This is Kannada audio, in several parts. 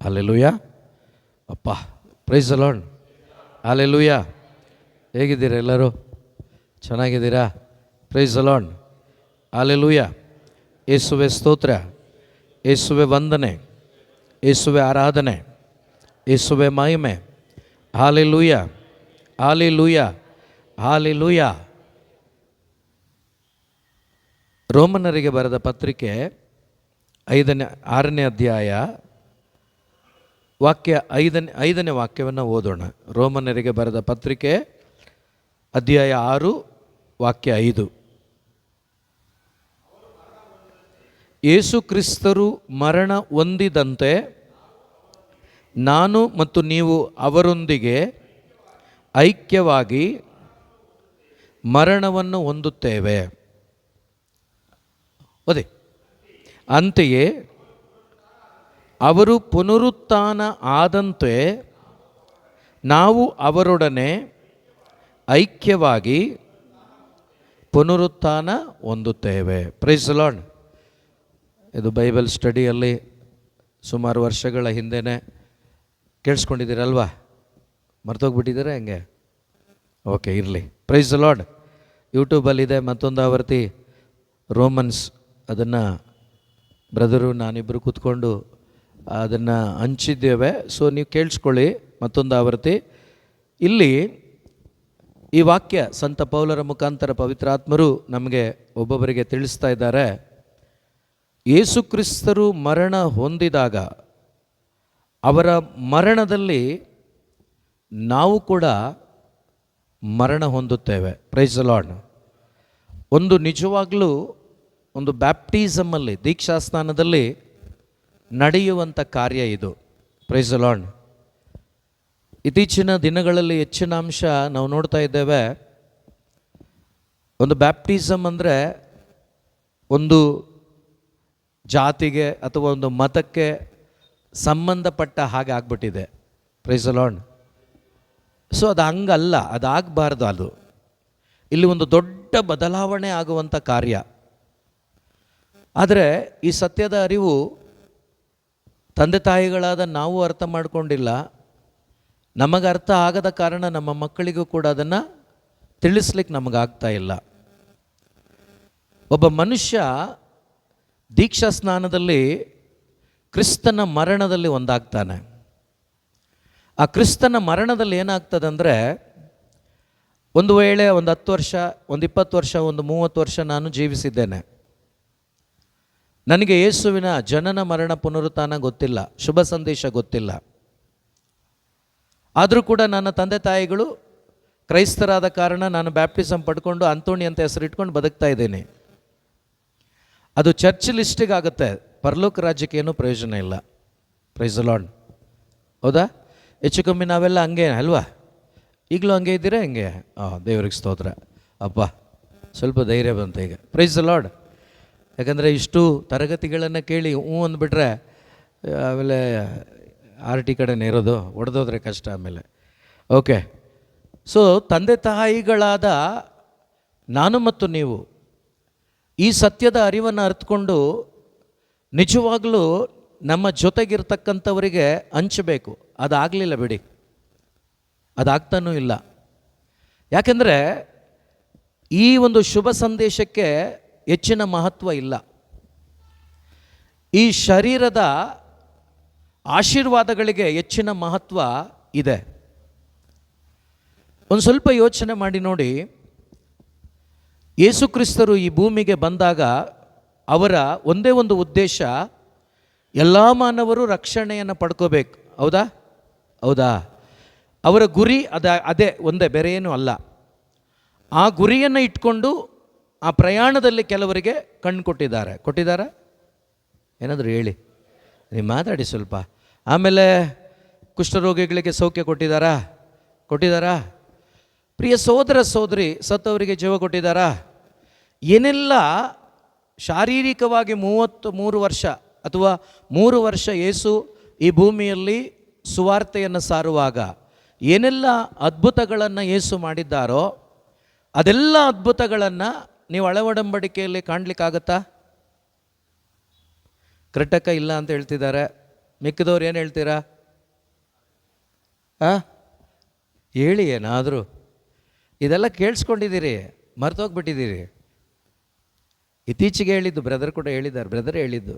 ಹಲ್ಲೆಲೂಯ. ಅಪ್ಪ, ಪ್ರೈಸ್ ದ ಲಾರ್ಡ್. ಹಲ್ಲೆಲೂಯ. ಹೇಗಿದ್ದೀರಾ ಎಲ್ಲರೂ? ಚೆನ್ನಾಗಿದ್ದೀರಾ? Price the lord. ಹಲ್ಲೆಲೂಯ. ಯೇಸುವೆ ಸ್ತೋತ್ರ, ಯೇಸುವೆ ವಂದನೆ, ಯೇಸುವೆ ಆರಾಧನೆ, ಯೇಸುವೆ ಮಹಿಮೆ. Hallelujah, hallelujah, hallelujah. ರೋಮನ್ನರಿಗೆ ಬರೆದ ಪತ್ರಿಕೆ 6ನೇ ಅಧ್ಯಾಯ ಐದನೇ ವಾಕ್ಯವನ್ನು ಓದೋಣ. ರೋಮನ್ನರಿಗೆ ಬರೆದ ಪತ್ರಿಕೆ ಅಧ್ಯಾಯ 6 ವಾಕ್ಯ 5. ಯೇಸು ಕ್ರಿಸ್ತರು ಮರಣ ಹೊಂದಿದಂತೆ ನಾನು ಮತ್ತು ನೀವು ಅವರೊಂದಿಗೆ ಐಕ್ಯವಾಗಿ ಮರಣವನ್ನು ಹೊಂದುತ್ತೇವೆ. ಓದಿ. ಅಂತೆಯೇ ಅವರು ಪುನರುತ್ಥಾನ ಆದಂತೆ ನಾವು ಅವರೊಡನೆ ಐಕ್ಯವಾಗಿ ಪುನರುತ್ಥಾನ ಹೊಂದುತ್ತೇವೆ. Price the lord. ಇದು ಬೈಬಲ್ ಸ್ಟಡಿಯಲ್ಲಿ ಸುಮಾರು ವರ್ಷಗಳ ಹಿಂದೆನೇ ಕೇಳಿಸ್ಕೊಂಡಿದ್ದೀರಲ್ವಾ? ಮರ್ತೋಗ್ಬಿಟ್ಟಿದ್ದೀರಾ ಹೆಂಗೆ? ಓಕೆ, ಇರಲಿ. Price the lord. ಯೂಟ್ಯೂಬಲ್ಲಿದೆ ಮತ್ತೊಂದು ಆವರ್ತಿ ರೋಮನ್ಸ್. ಅದನ್ನು ಬ್ರದರು ನಾನಿಬ್ಬರು ಕೂತ್ಕೊಂಡು ಅದನ್ನು ಹಂಚಿದ್ದೇವೆ. ಸೊ ನೀವು ಕೇಳಿಸ್ಕೊಳ್ಳಿ ಮತ್ತೊಂದು ಆವರ್ತಿ. ಇಲ್ಲಿ ಈ ವಾಕ್ಯ ಸಂತ ಪೌಲರ ಮುಖಾಂತರ ಪವಿತ್ರಾತ್ಮರು ನಮಗೆ ಒಬ್ಬೊಬ್ಬರಿಗೆ ತಿಳಿಸ್ತಾ ಇದ್ದಾರೆ. ಯೇಸು ಕ್ರಿಸ್ತರು ಮರಣ ಹೊಂದಿದಾಗ ಅವರ ಮರಣದಲ್ಲಿ ನಾವು ಕೂಡ ಮರಣ ಹೊಂದುತ್ತೇವೆ. Price the lord. ಒಂದು ನಿಜವಾಗ್ಲೂ ಒಂದು ಬ್ಯಾಪ್ಟಿಸಮಲ್ಲಿ, ದೀಕ್ಷಾಸ್ನಾನದಲ್ಲಿ ನಡೆಯುವಂಥ ಕಾರ್ಯ ಇದು. Price the lord. ಇತ್ತೀಚಿನ ದಿನಗಳಲ್ಲಿ ಹೆಚ್ಚಿನ ಅಂಶ ನಾವು ನೋಡ್ತಾ ಇದ್ದೇವೆ. ಒಂದು ಬ್ಯಾಪ್ಟಿಸಮ್ ಅಂದರೆ ಒಂದು ಜಾತಿಗೆ ಅಥವಾ ಒಂದು ಮತಕ್ಕೆ ಸಂಬಂಧಪಟ್ಟ ಹಾಗೆ ಆಗ್ಬಿಟ್ಟಿದೆ. Price the lord. ಸೊ ಅದು ಹಂಗಲ್ಲ, ಅದಾಗಬಾರ್ದು. ಅದು ಇಲ್ಲಿ ಒಂದು ದೊಡ್ಡ ಬದಲಾವಣೆ ಆಗುವಂಥ ಕಾರ್ಯ. ಆದರೆ ಈ ಸತ್ಯದ ಅರಿವು ತಂದೆ ತಾಯಿಗಳಾದ ನಾವು ಅರ್ಥ ಮಾಡಿಕೊಂಡಿಲ್ಲ. ನಮಗೆ ಅರ್ಥ ಆಗದ ಕಾರಣ ನಮ್ಮ ಮಕ್ಕಳಿಗೂ ಕೂಡ ಅದನ್ನು ತಿಳಿಸ್ಲಿಕ್ಕೆ ನಮಗಾಗ್ತಾ ಇಲ್ಲ. ಒಬ್ಬ ಮನುಷ್ಯ ದೀಕ್ಷಾ ಸ್ನಾನದಲ್ಲಿ ಕ್ರಿಸ್ತನ ಮರಣದಲ್ಲಿ ಒಂದಾಗ್ತಾನೆ. ಆ ಕ್ರಿಸ್ತನ ಮರಣದಲ್ಲಿ ಏನಾಗ್ತದಂದರೆ, ಒಂದು ವೇಳೆ ಒಂದು 10 ವರ್ಷ, ಒಂದು 20 ವರ್ಷ, ಒಂದು 30 ವರ್ಷ ನಾನು ಜೀವಿಸಿದ್ದೇನೆ. ನನಗೆ ಯೇಸುವಿನ ಜನನ ಮರಣ ಪುನರುತ್ಥಾನ ಗೊತ್ತಿಲ್ಲ, ಶುಭ ಸಂದೇಶ ಗೊತ್ತಿಲ್ಲ. ಆದರೂ ಕೂಡ ನನ್ನ ತಂದೆ ತಾಯಿಗಳು ಕ್ರೈಸ್ತರಾದ ಕಾರಣ ನಾನು ಬ್ಯಾಪ್ಟಿಸಮ್ ಪಡ್ಕೊಂಡು ಅಂತೋಣಿ ಅಂತ ಹೆಸರಿಟ್ಕೊಂಡು ಬದುಕ್ತಾ ಇದ್ದೀನಿ. ಅದು ಚರ್ಚ್ ಲಿಸ್ಟಿಗೆ ಆಗುತ್ತೆ, ಪರಲೋಕ ರಾಜ್ಯಕ್ಕೆ ಏನೂ ಪ್ರಯೋಜನ ಇಲ್ಲ. Price the lord. ಹೌದಾ? ಹೆಚ್ಚು ಕಮ್ಮಿ ನಾವೆಲ್ಲ ಹಂಗೆ ಅಲ್ವಾ? ಈಗಲೂ ಹಂಗೆ ಇದ್ದೀರಾ ಹೆಂಗೆ? ದೇವ್ರಿಗೆ ಸ್ತೋತ್ರ. ಅಪ್ಪ, ಸ್ವಲ್ಪ ಧೈರ್ಯ ಬಂತು ಈಗ. Praise the lord. ಯಾಕಂದರೆ ಇಷ್ಟು ತರಗತಿಗಳನ್ನು ಕೇಳಿ ಅಂದ್ಬಿಟ್ರೆ ಆಮೇಲೆ RT ಕಡೆನೇ ಇರೋದು, ಹೊಡೆದೋದ್ರೆ ಕಷ್ಟ ಆಮೇಲೆ. ಓಕೆ. ಸೊ ತಂದೆ ತಾಯಿಗಳಾದ ನಾನು ಮತ್ತು ನೀವು ಈ ಸತ್ಯದ ಅರಿವನ್ನು ಅರ್ಥಕೊಂಡು ನಿಜವಾಗಲೂ ನಮ್ಮ ಜೊತೆಗಿರ್ತಕ್ಕಂಥವರಿಗೆ ಹಂಚಬೇಕು. ಅದಾಗಲಿಲ್ಲ ಬಿಡಿ, ಅದಾಗ್ತಾನೂ ಇಲ್ಲ. ಯಾಕೆಂದರೆ ಈ ಒಂದು ಶುಭ ಸಂದೇಶಕ್ಕೆ ಹೆಚ್ಚಿನ ಮಹತ್ವ ಇಲ್ಲ. ಈ ಶರೀರದ ಆಶೀರ್ವಾದಗಳಿಗೆ ಹೆಚ್ಚಿನ ಮಹತ್ವ ಇದೆ. ಒಂದು ಸ್ವಲ್ಪ ಯೋಚನೆ ಮಾಡಿ ನೋಡಿ. ಯೇಸು ಕ್ರಿಸ್ತರು ಈ ಭೂಮಿಗೆ ಬಂದಾಗ ಅವರ ಒಂದೇ ಒಂದು ಉದ್ದೇಶ, ಎಲ್ಲ ಮಾನವರು ರಕ್ಷಣೆಯನ್ನು ಪಡ್ಕೋಬೇಕು. ಹೌದಾ? ಹೌದಾ? ಅವರ ಗುರಿ ಅದೇ ಒಂದೇ, ಬೇರೆ ಏನೂ ಅಲ್ಲ. ಆ ಗುರಿಯನ್ನು ಇಟ್ಕೊಂಡು ಆ ಪ್ರಯಾಣದಲ್ಲಿ ಕೆಲವರಿಗೆ ಕಣ್ಣು ಕೊಟ್ಟಿದ್ದಾರೆ. ಏನಾದರೂ ಹೇಳಿ, ನೀವು ಮಾತಾಡಿ ಸ್ವಲ್ಪ. ಆಮೇಲೆ ಕುಷ್ಠರೋಗಿಗಳಿಗೆ ಸೌಖ್ಯ ಕೊಟ್ಟಿದ್ದಾರಾ? ಪ್ರಿಯ ಸಹೋದರ ಸಹೋದರಿ, ಸತ್ತವರಿಗೆ ಜೀವ ಕೊಟ್ಟಿದ್ದಾರಾ? ಏನೆಲ್ಲ ಶಾರೀರಿಕವಾಗಿ 33 ವರ್ಷ ಅಥವಾ 3 ವರ್ಷ ಯೇಸು ಈ ಭೂಮಿಯಲ್ಲಿ ಸುವಾರ್ತೆಯನ್ನು ಸಾರುವಾಗ ಏನೆಲ್ಲ ಅದ್ಭುತಗಳನ್ನು ಯೇಸು ಮಾಡಿದ್ದಾರೋ ಅದೆಲ್ಲ ಅದ್ಭುತಗಳನ್ನು ನೀವು ಹಳೆ ಒಡಂಬಡಿಕೆಯಲ್ಲಿ ಕಾಣಲಿಕ್ಕಾಗತ್ತಾ? ಕರೆಕ್ಟಕ್ಕ ಇಲ್ಲ ಅಂತ ಹೇಳ್ತಿದ್ದಾರೆ. ಮಿಕ್ಕಿದವ್ರು ಏನು ಹೇಳ್ತೀರಾ? ಹೇಳಿ ಏನಾದರೂ. ಇದೆಲ್ಲ ಕೇಳಿಸ್ಕೊಂಡಿದ್ದೀರಿ, ಮರ್ತೋಗ್ಬಿಟ್ಟಿದ್ದೀರಿ. ಇತ್ತೀಚೆಗೆ ಹೇಳಿದ್ದು ಬ್ರದರ್ ಕೂಡ ಹೇಳಿದ್ದಾರೆ, ಬ್ರದರ್ ಹೇಳಿದ್ದು.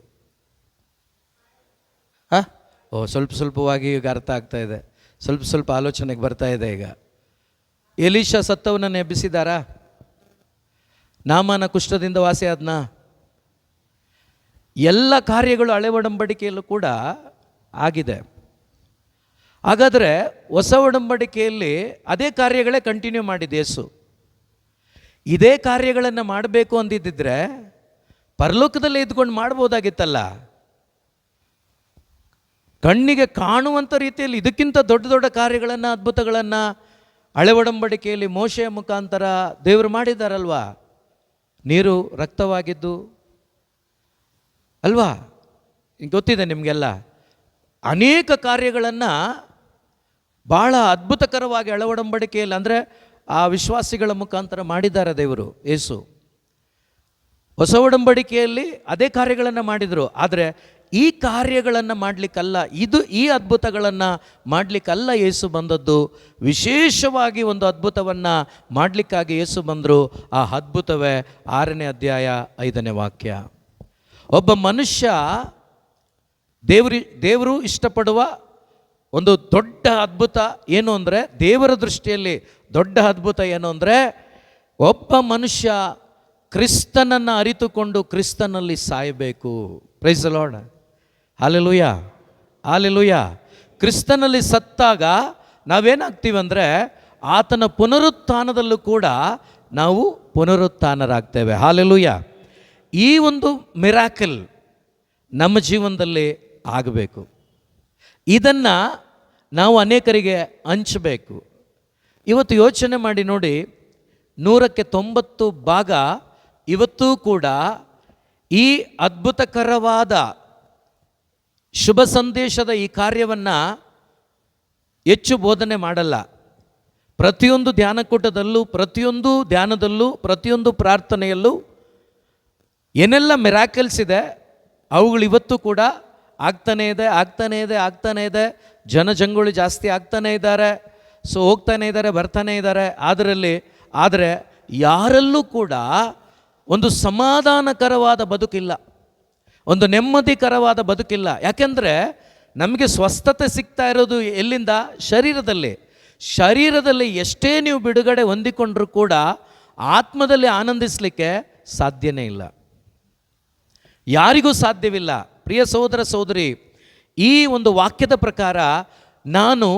ಸ್ವಲ್ಪ ಸ್ವಲ್ಪವಾಗಿ ಈಗ ಅರ್ಥ ಆಗ್ತಾ ಇದೆ, ಸ್ವಲ್ಪ ಸ್ವಲ್ಪ ಆಲೋಚನೆಗೆ ಬರ್ತಾ ಇದೆ. ಈಗ ಎಲೀಷಾ ಸತ್ತವನನ್ನು ಎಬ್ಬಿಸಿದಾರಾ? ನಾಮಾನ ಕುಷ್ಠದಿಂದ ವಾಸಿ ಆದ್ನ? ಎಲ್ಲ ಕಾರ್ಯಗಳು ಹಳೆ ಒಡಂಬಡಿಕೆಯಲ್ಲೂ ಕೂಡ ಆಗಿದೆ. ಹಾಗಾದರೆ ಹೊಸ ಒಡಂಬಡಿಕೆಯಲ್ಲಿ ಅದೇ ಕಾರ್ಯಗಳೇ ಕಂಟಿನ್ಯೂ ಮಾಡಿದ ಯೇಸು. ಇದೇ ಕಾರ್ಯಗಳನ್ನು ಮಾಡಬೇಕು ಅಂದಿದ್ದರೆ ಪರಲೋಕದಲ್ಲೇ ಇದ್ಕೊಂಡು ಮಾಡ್ಬೋದಾಗಿತ್ತಲ್ಲ. ಕಣ್ಣಿಗೆ ಕಾಣುವಂಥ ರೀತಿಯಲ್ಲಿ ಇದಕ್ಕಿಂತ ದೊಡ್ಡ ದೊಡ್ಡ ಕಾರ್ಯಗಳನ್ನು, ಅದ್ಭುತಗಳನ್ನು ಹಳೆ ಒಡಂಬಡಿಕೆಯಲ್ಲಿ ಮೋಶೆಯ ಮುಖಾಂತರ ದೇವರು ಮಾಡಿದ್ದಾರಲ್ವಾ? ನೀರು ರಕ್ತವಾಗಿದ್ದು ಅಲ್ವಾ? ಗೊತ್ತಿದೆ ನಿಮಗೆಲ್ಲ. ಅನೇಕ ಕಾರ್ಯಗಳನ್ನು ಭಾಳ ಅದ್ಭುತಕರವಾಗಿ ಹಳೆ ಒಡಂಬಡಿಕೆಯಲ್ಲಿ ಅಂದರೆ ಆ ವಿಶ್ವಾಸಿಗಳ ಮುಖಾಂತರ ಮಾಡಿದ್ದಾರೆ ದೇವರು ಯೇಸು. ಹೊಸ ಒಡಂಬಡಿಕೆಯಲ್ಲಿ ಅದೇ ಕಾರ್ಯಗಳನ್ನು ಮಾಡಿದರು. ಆದರೆ ಈ ಕಾರ್ಯಗಳನ್ನು ಮಾಡಲಿಕ್ಕಲ್ಲ, ಈ ಅದ್ಭುತಗಳನ್ನು ಮಾಡಲಿಕ್ಕಲ್ಲ ಯೇಸು ಬಂದದ್ದು. ವಿಶೇಷವಾಗಿ ಒಂದು ಅದ್ಭುತವನ್ನು ಮಾಡಲಿಕ್ಕಾಗಿ ಯೇಸು ಬಂದರು. ಆ ಅದ್ಭುತವೇ 6ನೇ ಅಧ್ಯಾಯ 5ನೇ ವಾಕ್ಯ. ಒಬ್ಬ ಮನುಷ್ಯ ದೇವರು ಇಷ್ಟಪಡುವ ಒಂದು ದೊಡ್ಡ ಅದ್ಭುತ ಏನು ಅಂದರೆ, ದೇವರ ದೃಷ್ಟಿಯಲ್ಲಿ ದೊಡ್ಡ ಅದ್ಭುತ ಏನು ಅಂದರೆ, ಒಬ್ಬ ಮನುಷ್ಯ ಕ್ರಿಸ್ತನನ್ನು ಅರಿತುಕೊಂಡು ಕ್ರಿಸ್ತನಲ್ಲಿ ಸಾಯಬೇಕು. Praise the lord. Hallelujah, hallelujah. ಕ್ರಿಸ್ತನಲ್ಲಿ ಸತ್ತಾಗ ನಾವೇನಾಗ್ತೀವಂದರೆ ಆತನ ಪುನರುತ್ಥಾನದಲ್ಲೂ ಕೂಡ ನಾವು ಪುನರುತ್ಥಾನರಾಗ್ತೇವೆ. ಹಾಲೆಲೂಯ. ಈ ಒಂದು ಮಿರಾಕಲ್ ನಮ್ಮ ಜೀವನದಲ್ಲಿ ಆಗಬೇಕು. ಇದನ್ನು ನಾವು ಅನೇಕರಿಗೆ ಹಂಚಬೇಕು. ಇವತ್ತು ಯೋಚನೆ ಮಾಡಿ ನೋಡಿ, 100ಕ್ಕೆ 90 ಭಾಗ ಇವತ್ತೂ ಕೂಡ ಈ ಅದ್ಭುತಕರವಾದ ಶುಭ ಸಂದೇಶದ ಈ ಕಾರ್ಯವನ್ನು ಹೆಚ್ಚು ಬೋಧನೆ ಮಾಡಲ್ಲ. ಪ್ರತಿಯೊಂದು ಧ್ಯಾನಕೂಟದಲ್ಲೂ, ಪ್ರತಿಯೊಂದು ಧ್ಯಾನದಲ್ಲೂ, ಪ್ರತಿಯೊಂದು ಪ್ರಾರ್ಥನೆಯಲ್ಲೂ ಏನೆಲ್ಲ ಮಿರಾಕಲ್ಸ್ ಇದೆ ಅವುಗಳು ಇವತ್ತು ಕೂಡ ಆಗ್ತಾನೇ ಇದೆ. ಜನಜಂಗುಳಿ ಜಾಸ್ತಿ ಆಗ್ತಾನೇ ಇದ್ದಾರೆ. ಸೊ ಹೋಗ್ತಾನೆ ಇದ್ದಾರೆ, ಬರ್ತಾನೆ ಇದ್ದಾರೆ. ಆದರೆ ಯಾರಲ್ಲೂ ಕೂಡ ಒಂದು ಸಮಾಧಾನಕರವಾದ ಬದುಕಿಲ್ಲ, ಒಂದು ನೆಮ್ಮದಿಕರವಾದ ಬದುಕಿಲ್ಲ. ಯಾಕೆಂದರೆ ನಮಗೆ ಸ್ವಸ್ಥತೆ ಸಿಗ್ತಾ ಇರೋದು ಎಲ್ಲಿಂದ? ಶರೀರದಲ್ಲಿ ಎಷ್ಟೇ ನೀವು ಬಿಡುಗಡೆ ಹೊಂದಿಕೊಂಡ್ರೂ ಕೂಡ ಆತ್ಮದಲ್ಲಿ ಆನಂದಿಸಲಿಕ್ಕೆ ಸಾಧ್ಯನೇ ಇಲ್ಲ, ಯಾರಿಗೂ ಸಾಧ್ಯವಿಲ್ಲ. ಪ್ರಿಯ ಸಹೋದರ ಸಹೋದರಿ, ಈ ಒಂದು ವಾಕ್ಯದ ಪ್ರಕಾರ ನಾನು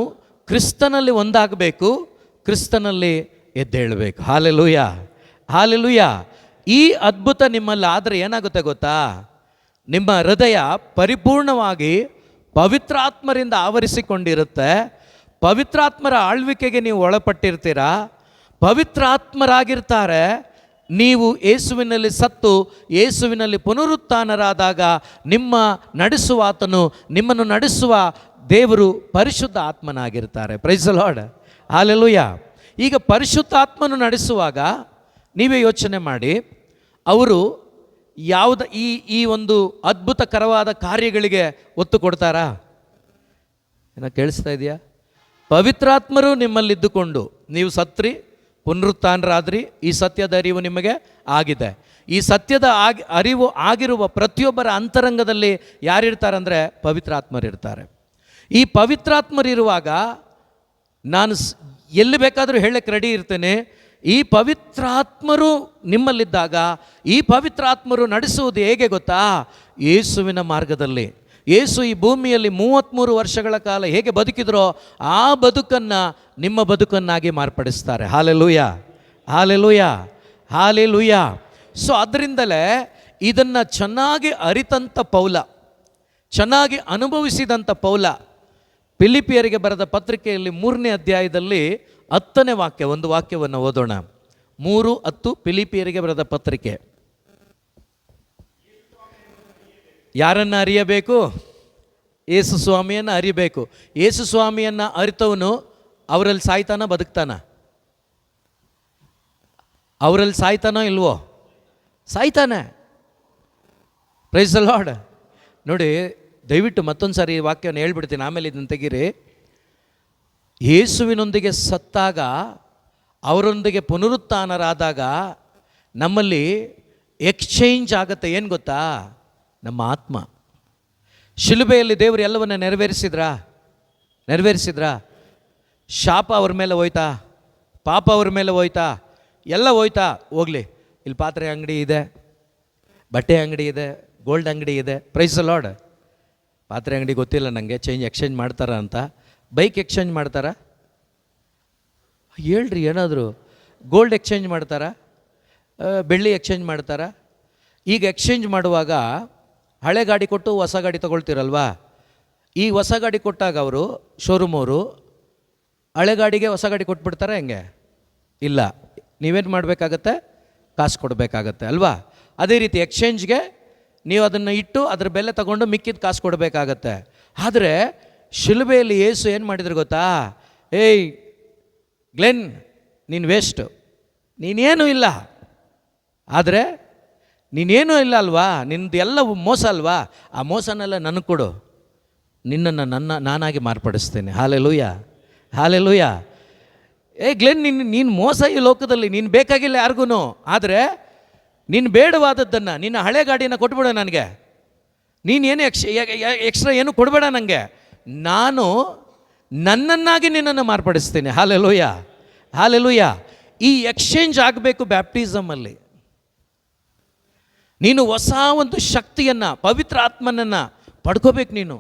ಕ್ರಿಸ್ತನಲ್ಲಿ ಒಂದಾಗಬೇಕು, ಕ್ರಿಸ್ತನಲ್ಲಿ ಎದ್ದೇಳಬೇಕು. Hallelujah, hallelujah. ಈ ಅದ್ಭುತ ನಿಮ್ಮಲ್ಲಿ ಆದರೆ ಏನಾಗುತ್ತೆ ಗೊತ್ತಾ? ನಿಮ್ಮ ಹೃದಯ ಪರಿಪೂರ್ಣವಾಗಿ ಪವಿತ್ರಾತ್ಮರಿಂದ ಆವರಿಸಿಕೊಂಡಿರುತ್ತೆ. ಪವಿತ್ರಾತ್ಮರ ಆಳ್ವಿಕೆಗೆ ನೀವು ಒಳಪಟ್ಟಿರ್ತೀರಾ. ಪವಿತ್ರಾತ್ಮರಾಗಿರ್ತಾರೆ. ನೀವು ಯೇಸುವಿನಲ್ಲಿ ಸತ್ತು ಯೇಸುವಿನಲ್ಲಿ ಪುನರುತ್ಥಾನರಾದಾಗ ನಿಮ್ಮ ನಿಮ್ಮನ್ನು ನಡೆಸುವ ದೇವರು ಪರಿಶುದ್ಧ ಆತ್ಮನಾಗಿರ್ತಾರೆ. Praise the lord, hallelujah. ಈಗ ಪರಿಶುದ್ಧಾತ್ಮನು ನಡೆಸುವಾಗ ನೀವೇ ಯೋಚನೆ ಮಾಡಿ, ಅವರು ಈ ಒಂದು ಅದ್ಭುತಕರವಾದ ಕಾರ್ಯಗಳಿಗೆ ಒತ್ತು ಕೊಡ್ತಾರಾ? ಏನೋ ಕೇಳಿಸ್ತಾ ಇದೆಯಾ? ಪವಿತ್ರಾತ್ಮರು ನಿಮ್ಮಲ್ಲಿದ್ದುಕೊಂಡು ನೀವು ಸತ್ರಿ, ಪುನರುತ್ಥಾನರಾದ್ರಿ, ಈ ಸತ್ಯದ ಅರಿವು ನಿಮಗೆ ಆಗಿದೆ. ಈ ಸತ್ಯದ ಅರಿವು ಆಗಿರುವ ಪ್ರತಿಯೊಬ್ಬರ ಅಂತರಂಗದಲ್ಲಿ ಯಾರಿರ್ತಾರಂದರೆ ಪವಿತ್ರಾತ್ಮರಿರ್ತಾರೆ. ಈ ಪವಿತ್ರಾತ್ಮರಿರುವಾಗ ನಾನು ಎಲ್ಲಿ ಬೇಕಾದರೂ ಹೇಳಕ್ಕೆ ರೆಡಿ ಇರ್ತೇನೆ. ಈ ಪವಿತ್ರಾತ್ಮರು ನಿಮ್ಮಲ್ಲಿದ್ದಾಗ ಈ ಪವಿತ್ರಾತ್ಮರು ನಡೆಸುವುದು ಹೇಗೆ ಗೊತ್ತಾ? ಯೇಸುವಿನ ಮಾರ್ಗದಲ್ಲಿ. ಯೇಸು ಈ ಭೂಮಿಯಲ್ಲಿ 33 ವರ್ಷಗಳ ಕಾಲ ಹೇಗೆ ಬದುಕಿದ್ರೋ ಆ ಬದುಕನ್ನು ನಿಮ್ಮ ಬದುಕನ್ನಾಗಿ ಮಾರ್ಪಡಿಸ್ತಾರೆ. Hallelujah, hallelujah, hallelujah. ಸೊ ಅದರಿಂದಲೇ ಇದನ್ನು ಚೆನ್ನಾಗಿ ಅರಿತಂಥ ಪೌಲ, ಚೆನ್ನಾಗಿ ಅನುಭವಿಸಿದಂಥ ಪೌಲ ಫಿಲಿಪಿಯರಿಗೆ ಬರೆದ ಪತ್ರಿಕೆಯಲ್ಲಿ 3ನೇ ಅಧ್ಯಾಯದಲ್ಲಿ 10ನೇ ವಾಕ್ಯ, ಒಂದು ವಾಕ್ಯವನ್ನು ಓದೋಣ. 3:10 ಫಿಲಿಪಿಯರಿಗೆ ಬರೆದ ಪತ್ರಿಕೆ. ಯಾರನ್ನು ಅರಿಯಬೇಕು? ಯೇಸು ಸ್ವಾಮಿಯನ್ನು ಅರಿಬೇಕು. ಯೇಸು ಸ್ವಾಮಿಯನ್ನು ಅರಿತವನು ಅವರಲ್ಲಿ ಸಾಯ್ತಾನ, ಬದುಕ್ತಾನ? ಅವರಲ್ಲಿ ಸಾಯ್ತಾನೋ ಇಲ್ವೋ? ಸಾಯ್ತಾನೆ. Praise the Lord. ನೋಡಿ, ದಯವಿಟ್ಟು ಮತ್ತೊಂದು ಸಾರಿ ಈ ವಾಕ್ಯವನ್ನು ಹೇಳ್ಬಿಡ್ತೀನಿ, ಆಮೇಲೆ ಇದನ್ನು ತೆಗೀರಿ. ಯೇಸುವಿನೊಂದಿಗೆ ಸತ್ತಾಗ, ಅವರೊಂದಿಗೆ ಪುನರುತ್ಥಾನರಾದಾಗ ನಮ್ಮಲ್ಲಿ ಎಕ್ಸ್ಚೇಂಜ್ ಆಗುತ್ತೆ. ಏನು ಗೊತ್ತಾ? ನಮ್ಮ ಆತ್ಮ. ಶಿಲುಬೆಯಲ್ಲಿ ದೇವರು ಎಲ್ಲವನ್ನ ನೆರವೇರಿಸಿದ್ರಾ? ಶಾಪ ಅವ್ರ ಮೇಲೆ ಹೋಯ್ತಾ? ಪಾಪ ಅವ್ರ ಮೇಲೆ ಹೋಯ್ತಾ? ಎಲ್ಲ ಹೋಯ್ತಾ? ಹೋಗಲಿ, ಇಲ್ಲಿ ಪಾತ್ರೆ ಅಂಗಡಿ ಇದೆ, ಬಟ್ಟೆ ಅಂಗಡಿ ಇದೆ, ಗೋಲ್ಡ್ ಅಂಗಡಿ ಇದೆ. Price the lord. ಪಾತ್ರೆ ಅಂಗಡಿ ಗೊತ್ತಿಲ್ಲ ನನಗೆ, ಎಕ್ಸ್ಚೇಂಜ್ ಮಾಡ್ತಾರಾ ಅಂತ. ಬೈಕ್ ಎಕ್ಸ್ಚೇಂಜ್ ಮಾಡ್ತಾರಾ? ಹೇಳ್ರಿ ಏನಾದರೂ. ಗೋಲ್ಡ್ ಎಕ್ಸ್ಚೇಂಜ್ ಮಾಡ್ತಾರಾ? ಬೆಳ್ಳಿ ಎಕ್ಸ್ಚೇಂಜ್ ಮಾಡ್ತಾರಾ? ಈಗ ಎಕ್ಸ್ಚೇಂಜ್ ಮಾಡುವಾಗ ಹಳೆ ಗಾಡಿ ಕೊಟ್ಟು ಹೊಸ ಗಾಡಿ ತೊಗೊಳ್ತೀರಲ್ವಾ? ಈ ಹೊಸ ಗಾಡಿ ಕೊಟ್ಟಾಗ ಅವರು ಶೋರೂಮ್ ಅವರು ಹಳೆ ಗಾಡಿಗೆ ಹೊಸ ಗಾಡಿ ಕೊಟ್ಬಿಡ್ತಾರೆ ಹೆಂಗೆ? ಇಲ್ಲ, ನೀವೇನು ಮಾಡಬೇಕಾಗತ್ತೆ? ಕಾಸು ಕೊಡಬೇಕಾಗತ್ತೆ ಅಲ್ವಾ? ಅದೇ ರೀತಿ ಎಕ್ಸ್ಚೇಂಜ್ಗೆ ನೀವು ಅದನ್ನು ಇಟ್ಟು ಅದ್ರ ಬೆಲೆ ತಗೊಂಡು ಮಿಕ್ಕಿದ ಕಾಸು ಕೊಡಬೇಕಾಗತ್ತೆ. ಆದರೆ ಶಿಲುಬೆಯಲ್ಲಿ ಯೇಸು ಏನು ಮಾಡಿದ್ರು ಗೊತ್ತಾ? ಏಯ್ ಗ್ಲೆನ್, ನೀನು ವೇಸ್ಟು, ನೀನೇನೂ ಇಲ್ಲ. ಆದರೆ ನೀನೇನೂ ಇಲ್ಲ ಅಲ್ವಾ, ನಿನ್ನದು ಎಲ್ಲ ಮೋಸ ಅಲ್ವಾ, ಆ ಮೋಸನೆಲ್ಲ ನನಗೆ ಕೊಡು, ನಿನ್ನನ್ನು ನಾನಾಗಿ ಮಾರ್ಪಡಿಸ್ತೇನೆ. ಹಾಲೆಲೂಯ. ಗ್ಲೆನ್, ನೀನು ಮೋಸ ಈ ಲೋಕದಲ್ಲಿ, ನೀನು ಬೇಕಾಗಿಲ್ಲ ಯಾರಿಗೂ. ಆದರೆ ನೀನು ಬೇಡವಾದದ್ದನ್ನು, ನಿನ್ನ ಹಳೆ ಗಾಡಿನ ಕೊಟ್ಬಿಡ ನನಗೆ, ನೀನೇನು ಎಕ್ಸ್ಟ್ರಾ ಏನು ಕೊಡಬೇಡ ನನಗೆ, ನಾನು ನನ್ನನ್ನಾಗಿ ನಿನ್ನನ್ನು ಮಾರ್ಪಡಿಸ್ತೇನೆ. ಹಾಲೆಲೂಯ. ಈ ಎಕ್ಸ್ಚೇಂಜ್ ಆಗಬೇಕು ಬ್ಯಾಪ್ಟಿಸಮಲ್ಲಿ. ನೀನು ಹೊಸ ಒಂದು ಶಕ್ತಿಯನ್ನು, ಪವಿತ್ರ ಆತ್ಮನನ್ನು ಪಡ್ಕೋಬೇಕು. ನೀನು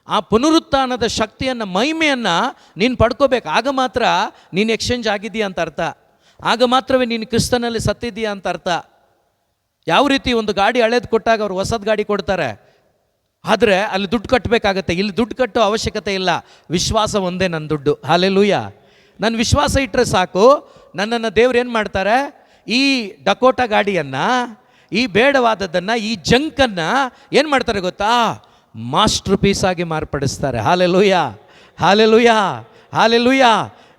ಆ ಪುನರುತ್ಥಾನದ ಶಕ್ತಿಯನ್ನು, ಮಹಿಮೆಯನ್ನು ನೀನು ಪಡ್ಕೋಬೇಕು. ಆಗ ಮಾತ್ರ ನೀನು ಎಕ್ಸ್ಚೇಂಜ್ ಆಗಿದೆಯಾ ಅಂತ ಅರ್ಥ. ಆಗ ಮಾತ್ರವೇ ನೀನು ಕ್ರಿಸ್ತನಲ್ಲಿ ಸತ್ತಿದೆಯಾ ಅಂತ ಅರ್ಥ. ಯಾವ ರೀತಿ ಒಂದು ಗಾಡಿ ಹಳೇದು ಕೊಟ್ಟಾಗ ಅವರು ಹೊಸದು ಗಾಡಿ ಕೊಡ್ತಾರೆ, ಆದರೆ ಅಲ್ಲಿ ದುಡ್ಡು ಕಟ್ಟಬೇಕಾಗತ್ತೆ. ಇಲ್ಲಿ ದುಡ್ಡು ಕಟ್ಟೋ ಅವಶ್ಯಕತೆ ಇಲ್ಲ, ವಿಶ್ವಾಸ ಒಂದೇ ನನ್ನ ದುಡ್ಡು. ಹಾಲೆಲೂಯ. ನನ್ನ ವಿಶ್ವಾಸ ಇಟ್ಟರೆ ಸಾಕು, ನನ್ನನ್ನು ದೇವ್ರು ಏನು ಮಾಡ್ತಾರೆ? ಈ ಡಕೋಟಾ ಗಾಡಿಯನ್ನು, ಈ ಬೇಡವಾದದ್ದನ್ನು, ಈ ಜಂಕನ್ನು ಏನು ಮಾಡ್ತಾರೆ ಗೊತ್ತಾ? ಮಾಸ್ಟರ್ ಪೀಸ್ ಆಗಿ ಮಾರ್ಪಡಿಸ್ತಾರೆ. ಹಾಲೆಲೂಯ.